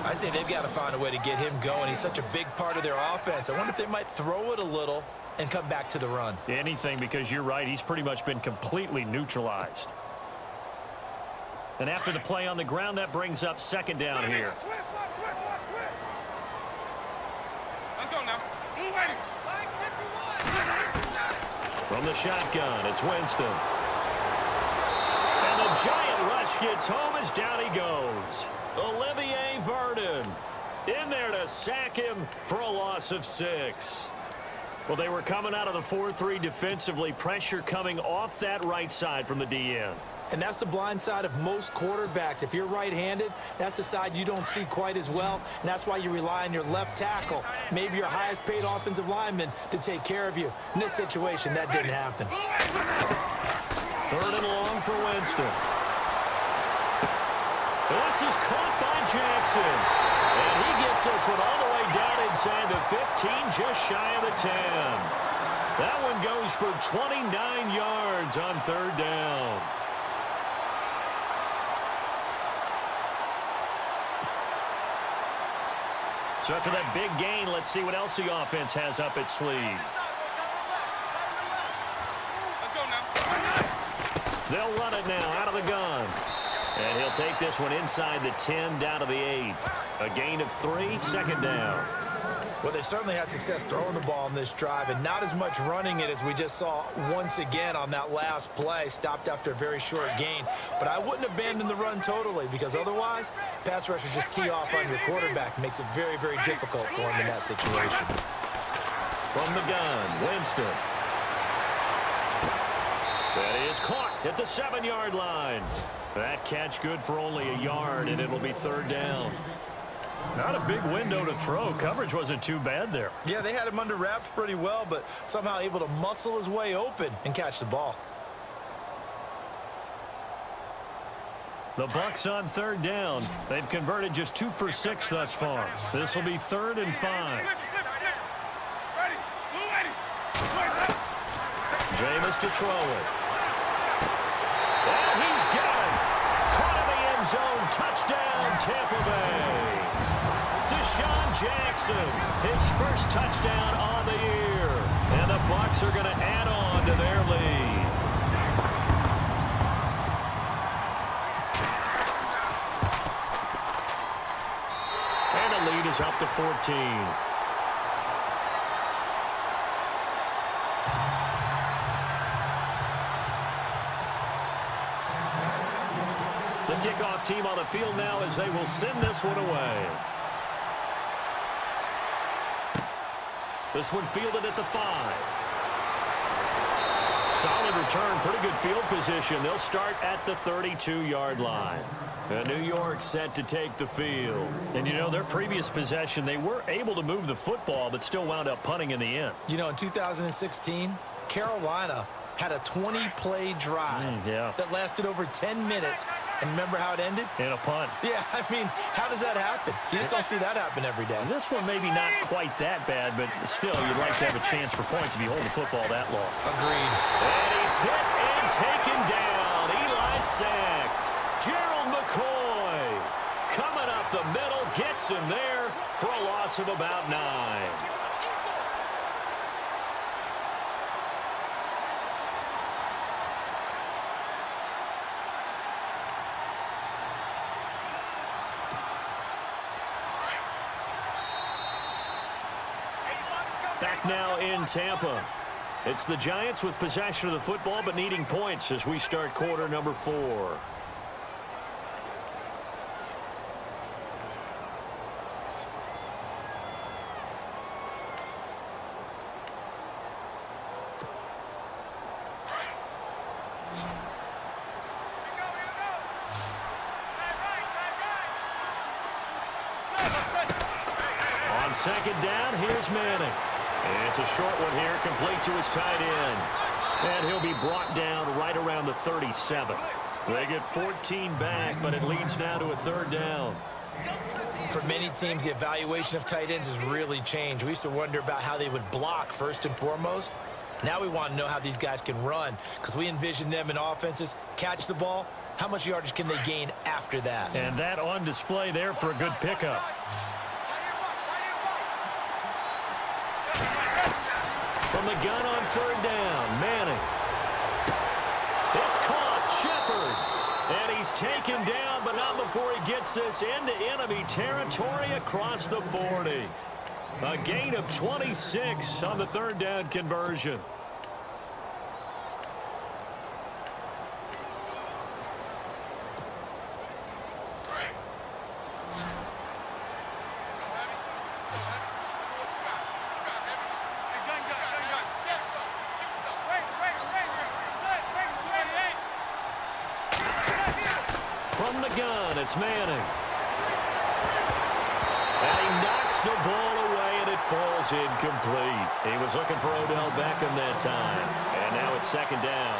I'd say they've got to find a way to get him going. He's such a big part of their offense. I wonder if they might throw it a little and come back to the run. Anything, because you're right. He's pretty much been completely neutralized. And after the play on the ground, that brings up 2nd down here. Let's go now. From the shotgun, it's Winston. And the giant rush gets home as down he goes. Olivier Vernon in there to sack him for a loss of 6. Well, they were coming out of the 4-3 defensively. Pressure coming off that right side from the DN. And that's the blind side of most quarterbacks. If you're right-handed, that's the side you don't see quite as well, and that's why you rely on your left tackle, maybe your highest-paid offensive lineman, to take care of you. In this situation, that didn't happen. 3rd and long for Winston. This is caught by Jackson. And he gets this one all the way down inside the 15, just shy of the 10. That one goes for 29 yards on 3rd down. So after that big gain, let's see what else the offense has up its sleeve. Let's go now. They'll run it now out of the gun. And he'll take this one inside the 10 down to the 8. A gain of 3, 2nd down. Well, they certainly had success throwing the ball in this drive, and not as much running it as we just saw once again on that last play. Stopped after a very short gain. But I wouldn't abandon the run totally, because otherwise, pass rushers just tee off on your quarterback. Makes it very, very difficult for him in that situation. From the gun, Winston. That is caught at the 7-yard line. That catch good for only a yard, and it'll be 3rd down. Not a big window to throw. Coverage wasn't too bad there. Yeah, they had him under wraps pretty well, but somehow able to muscle his way open and catch the ball. The Bucs on 3rd down. They've converted just 2 for 6 thus far. This will be 3rd and 5. Jameis to throw it. And he's got it. Caught in the end zone. Touchdown, Tampa Bay. Deshaun Jackson, his first touchdown on the year. And the Bucs are going to add on to their lead. And the lead is up to 14. The kickoff team on the field now as they will send this one away. This one fielded at the 5. Solid return, pretty good field position. They'll start at the 32-yard line. New York set to take the field. And, you know, their previous possession, they were able to move the football, but still wound up punting in the end. You know, in 2016, Carolina had a 20-play drive that lasted over 10 minutes. And remember how it ended? In a punt. Yeah, I mean, how does that happen? You just don't see that happen every day. And this one maybe not quite that bad, but still, you'd like to have a chance for points if you hold the football that long. Agreed. And he's hit and taken down. Eli sacked. Gerald McCoy coming up the middle, gets him there for a loss of about 9. Back now in Tampa. It's the Giants with possession of the football but needing points as we start quarter number 4. On 2nd down, here's Manning. It's a short one here, complete to his tight end. And he'll be brought down right around the 37. They get 14 back, but it leads now to a 3rd down. For many teams, the evaluation of tight ends has really changed. We used to wonder about how they would block first and foremost. Now we want to know how these guys can run, because we envision them in offenses, catch the ball, how much yardage can they gain after that? And that on display there for a good pickup. From the gun on 3rd down, Manning. It's caught, Shepard. And he's taken down, but not before he gets this into enemy territory across the 40. A gain of 26 on the 3rd down conversion. From the gun, it's Manning. And he knocks the ball away, and it falls incomplete. He was looking for Odell Beckham that time. And now it's second down.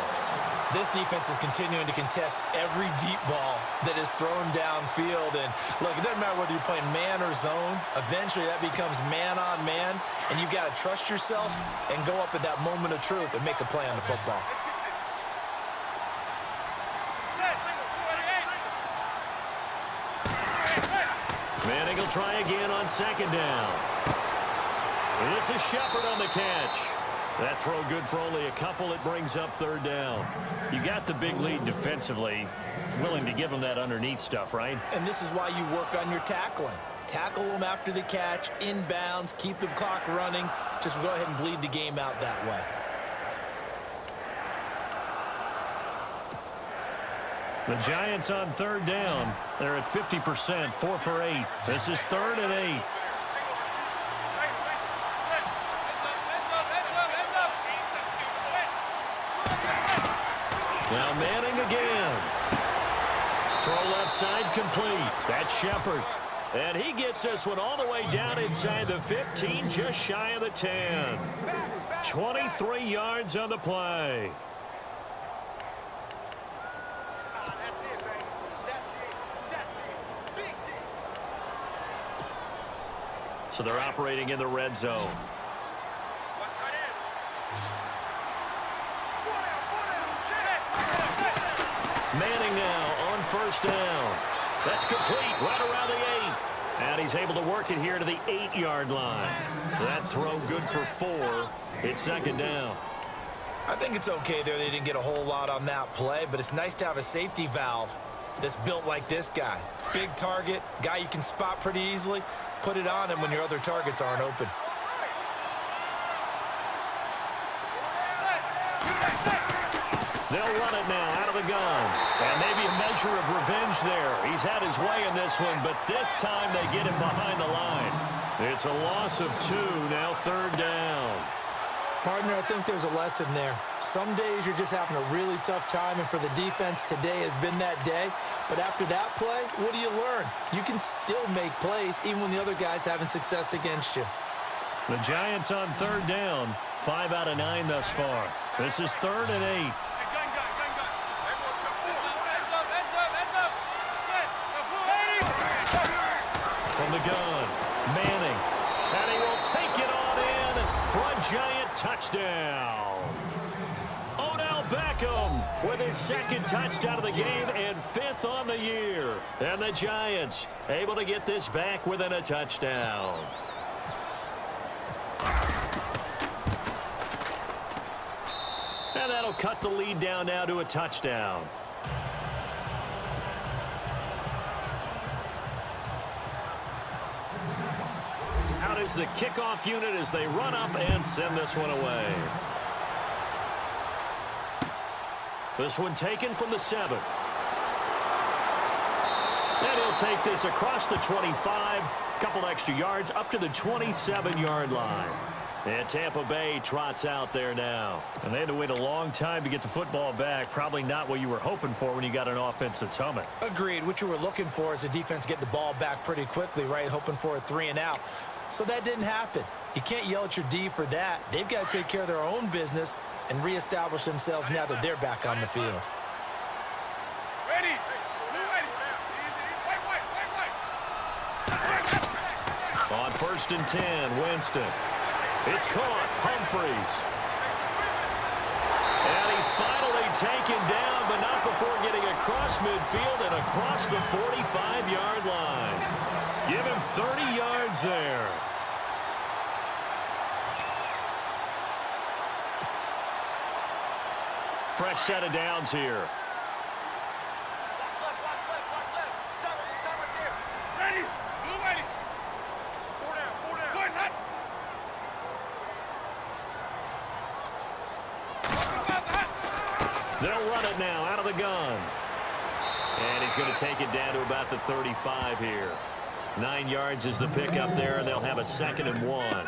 This defense is continuing to contest every deep ball that is thrown downfield. And, look, it doesn't matter whether you're playing man or zone. Eventually, that becomes man-on-man, and you've got to trust yourself and go up at that moment of truth and make a play on the football. Manning will try again on second down. This is Shepard on the catch. That throw good for only a couple. It brings up third down. You got the big lead defensively. Willing to give them that underneath stuff, right? And this is why you work on your tackling. Tackle them after the catch, inbounds, keep the clock running. Just go ahead and bleed the game out that way. The Giants on third down. They're at 50%, 4 for 8. This is 3rd and 8. Now Manning again. Throw left side complete. That's Shepard. And he gets this one all the way down inside the 15, just shy of the 10. 23 yards on the play. So they're operating in the red zone. Manning now on first down. That's complete right around the 8. And he's able to work it here to the 8-yard line. That throw good for 4. It's second down. I think it's okay there. They didn't get a whole lot on that play, but it's nice to have a safety valve that's built like this guy. Big target, guy you can spot pretty easily. Put it on him when your other targets aren't open. They'll run it now out of the gun. And maybe a measure of revenge there. He's had his way in this one, but this time they get him behind the line. It's a loss of 2, now third down. Partner, I think there's a lesson there. Some days you're just having a really tough time, and for the defense, today has been that day. But after that play, what do you learn? You can still make plays even when the other guy's having success against you. The Giants on third down, 5 out of 9 thus far. This is 3rd and 8. From the gun, Manning, and he will take it on in for a Giant touchdown. Odell Beckham with his 2nd touchdown of the game and 5th on the year. And the Giants able to get this back within a touchdown. And that'll cut the lead down now to a touchdown. Out is the kickoff unit as they run up and send this one away. This one taken from the 7. And he'll take this across the 25. Couple extra yards up to the 27-yard line. And Tampa Bay trots out there now. And they had to wait a long time to get the football back. Probably not what you were hoping for when you got an offense that's humming. Agreed. What you were looking for is the defense getting the ball back pretty quickly, right? Hoping for a 3 and out. So that didn't happen. You can't yell at your D for that. They've got to take care of their own business and reestablish themselves now that they're back on the field. Ready. On 1st and 10, Winston. It's caught. Humphreys. And he's finally taken down, but not before getting across midfield and across the 45-yard line. Give him 30 yards there. Fresh set of downs here. Ready. Blue ready. 4 down. 4 down. Boys, hot. They'll run it now out of the gun. And he's going to take it down to about the 35 here. 9 yards is the pickup there, and they'll have a 2nd and 1.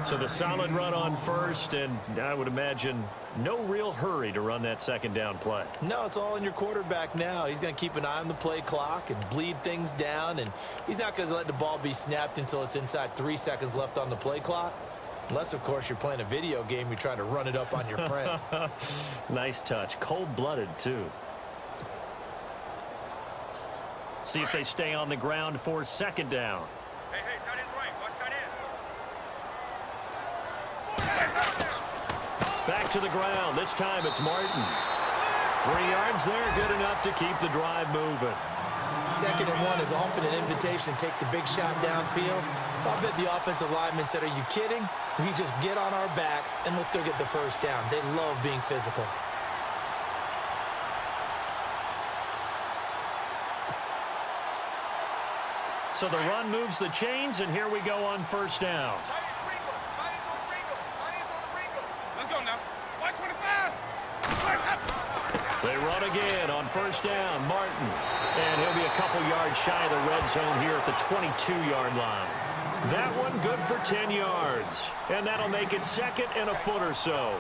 So the solid run on first, and I would imagine no real hurry to run that second down play. No, it's all in your quarterback now. He's going to keep an eye on the play clock and bleed things down, and he's not going to let the ball be snapped until it's inside 3 seconds left on the play clock. Unless, of course, you're playing a video game, you're trying to run it up on your friend. Nice touch. Cold-blooded, too. See if they stay on the ground for second down. Hey, tight end's right. Watch tight end. Back to the ground. This time it's Martin. 3 yards there, good enough to keep the drive moving. 2nd and 1 is often an invitation to take the big shot downfield. I bet the offensive lineman said, are you kidding? We just get on our backs and let's go get the first down. They love being physical. So the run moves the chains, and here we go on first down. Tight end's wrinkle. Tight end's on wrinkle. Tight end's on wrinkle. Let's go now. 125. They run again on first down. Martin. And he'll be a couple yards shy of the red zone here at the 22-yard line. That one good for 10 yards. And that'll make it 2nd and a foot or so.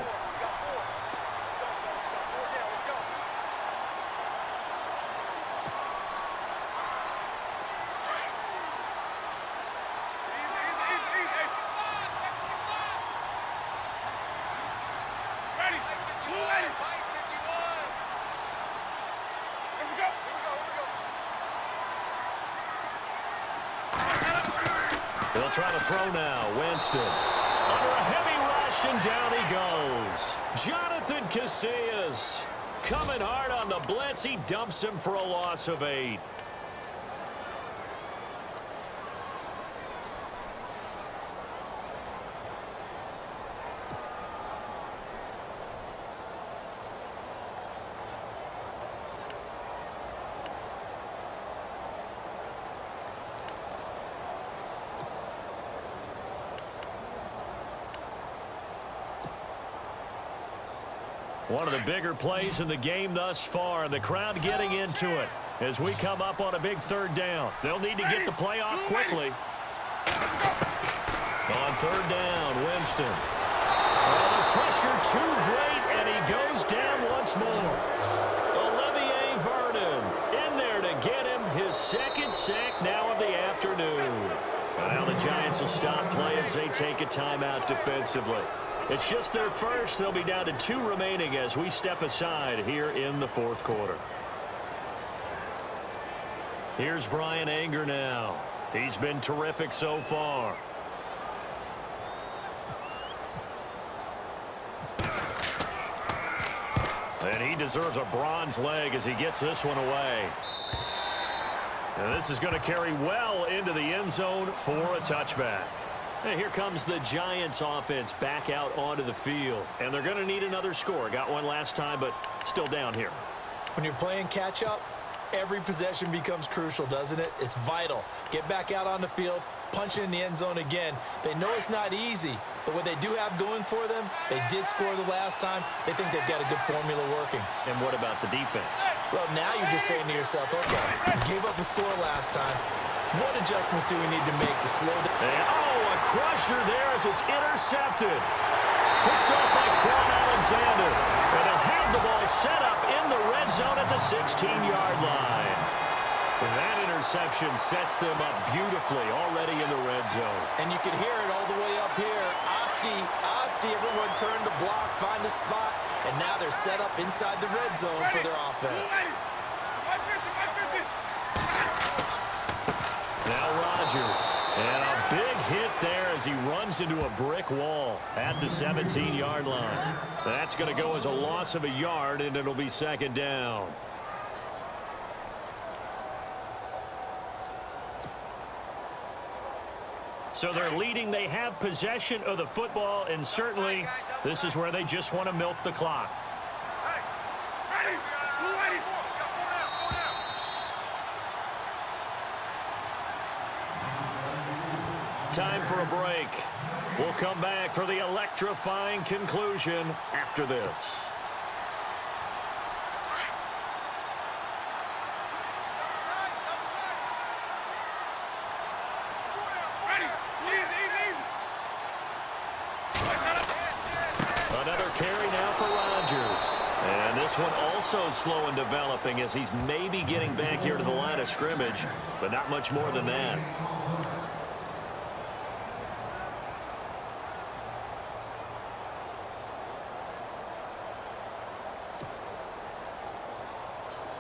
They'll try to throw now. Winston under a heavy rush, and down he goes. Jonathan Casillas coming hard on the blitz. He dumps him for a loss of 8. One of the bigger plays in the game thus far, and the crowd getting into it as we come up on a big 3rd down. They'll need to get the play off quickly. On 3rd down, Winston. Oh, the pressure too great, and he goes down once more. Olivier Vernon in there to get him his 2nd sack now of the afternoon. Now the Giants will stop play as they take a timeout defensively. It's just their first. They'll be down to 2 remaining as we step aside here in the 4th quarter. Here's Brian Anger now. He's been terrific so far. And he deserves a bronze leg as he gets this one away. And this is going to carry well into the end zone for a touchback. And here comes the Giants offense back out onto the field. And they're going to need another score. Got one last time, but still down here. When you're playing catch-up, every possession becomes crucial, doesn't it? It's vital. Get back out on the field, punch it in the end zone again. They know it's not easy, but what they do have going for them, they did score the last time. They think they've got a good formula working. And what about the defense? Well, now you're just saying to yourself, okay, gave up a score last time. What adjustments do we need to make to slow down? Oh, a crusher there as it's intercepted. Picked up by Quan Alexander. And they'll have the ball set up in the red zone at the 16-yard line. That interception sets them up beautifully already in the red zone. And you can hear it all the way up here. Oski, everyone turned to block, find a spot, and now they're set up inside the red zone for their offense. Now Rodgers, and a big hit there as he runs into a brick wall at the 17-yard line. That's going to go as a loss of a yard, and it'll be 2nd down. So they're leading. They have possession of the football, and certainly this is where they just want to milk the clock. Time for a break. We'll come back for the electrifying conclusion after this. one also slow in developing as he's maybe getting back here to the line of scrimmage, but not much more than that.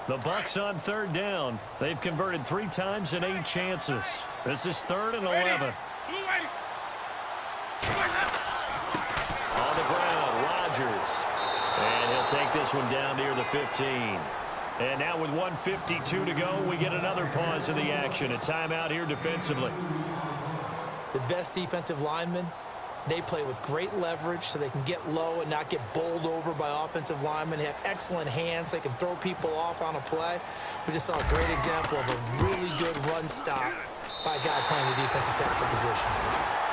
The Bucs on third down. They've converted 3 times in 8 chances. This is 3rd and 11. On the ground, Rodgers. And he'll take this one down near the 15. And now with 1:52 to go, we get another pause in the action. A timeout here defensively. The best defensive linemen, they play with great leverage so they can get low and not get bowled over by offensive linemen. They have excellent hands. They can throw people off on a play. We just saw a great example of a really good run stop by a guy playing the defensive tackle position.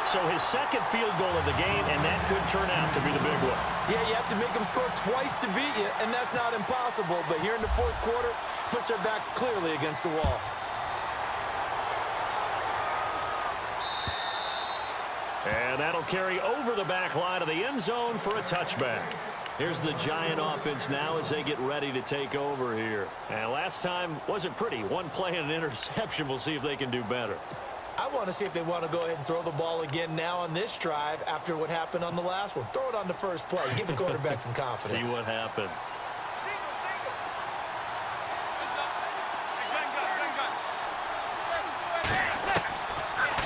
So his second field goal of the game, and that could turn out to be the big one. Yeah, you have to make them score twice to beat you, and that's not impossible. But here in the 4th quarter, pushed their backs clearly against the wall. And that'll carry over the back line of the end zone for a touchback. Here's the Giant offense now as they get ready to take over here. And last time wasn't pretty. One play and an interception. We'll see if they can do better. I want to see if they want to go ahead and throw the ball again now on this drive after what happened on the last one. Throw it on the first play. Give the quarterback some confidence. See what happens.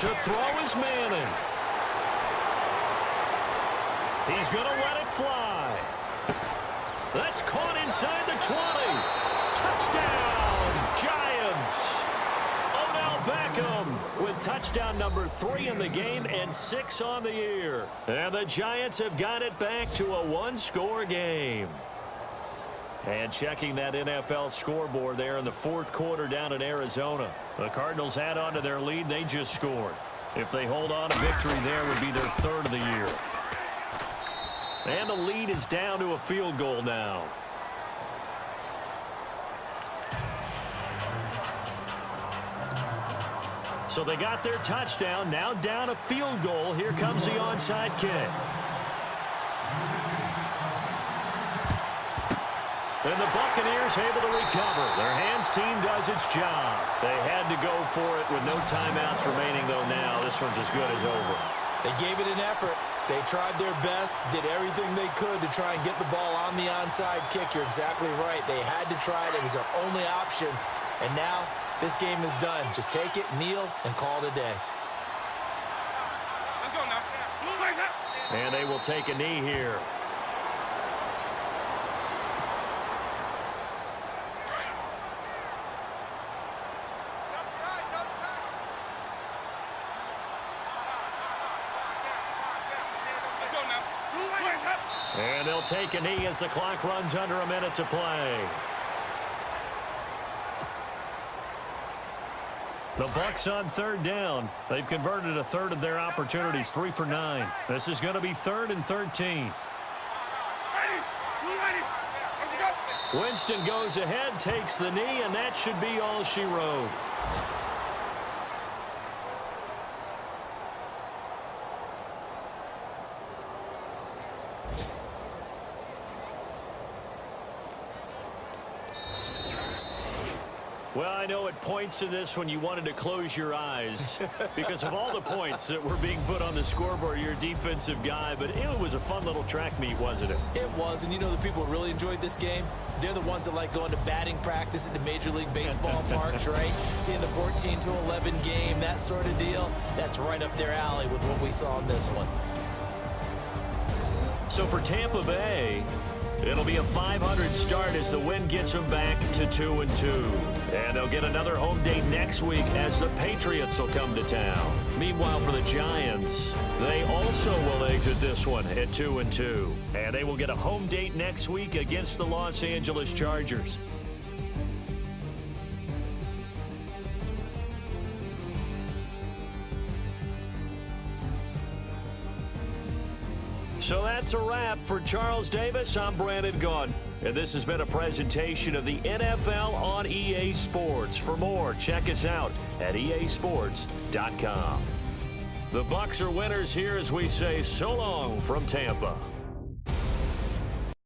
To throw is Manning. He's going to let it fly. That's caught inside the 20. Touchdown, Giants. Odell Beckham with touchdown number 3 in the game and 6 on the year. And the Giants have got it back to a 1-score game. And checking that NFL scoreboard there in the 4th quarter down in Arizona. The Cardinals add on to their lead. They just scored. If they hold on, a victory there would be their 3rd of the year. And the lead is down to a field goal now. So they got their touchdown. Now down a field goal. Here comes the onside kick. And the Buccaneers able to recover. Their hands team does its job. They had to go for it with no timeouts remaining, though now this one's as good as over. They gave it an effort. They tried their best, did everything they could to try and get the ball on the onside kick. You're exactly right. They had to try it. It was their only option. And now this game is done. Just take it, kneel, and call it a day. Let's go now. And they will take a knee here. And they'll take a knee as the clock runs under a minute to play. The Bucs on 3rd down. They've converted a 1/3 of their opportunities, 3 for 9. This is going to be 3rd and 13. Winston goes ahead, takes the knee, and that should be all she wrote. Well, I know at points in this when you wanted to close your eyes because of all the points that were being put on the scoreboard. You're a defensive guy, but it was a fun little track meet, wasn't it? It was, and you know the people who really enjoyed this game? They're the ones that like going to batting practice at the Major League Baseball parks, right? Seeing the 14-11 game, that sort of deal, that's right up their alley with what we saw in this one. So for Tampa Bay, it'll be a 500 start as the win gets them back to 2-2. And they'll get another home date next week as the Patriots will come to town. Meanwhile, for the Giants, they also will exit this one at 2-2. And they will get a home date next week against the Los Angeles Chargers. So that's a wrap. For Charles Davis, I'm Brandon Gunn. And this has been a presentation of the NFL on EA Sports. For more, check us out at easports.com. The Bucs are winners here as we say so long from Tampa.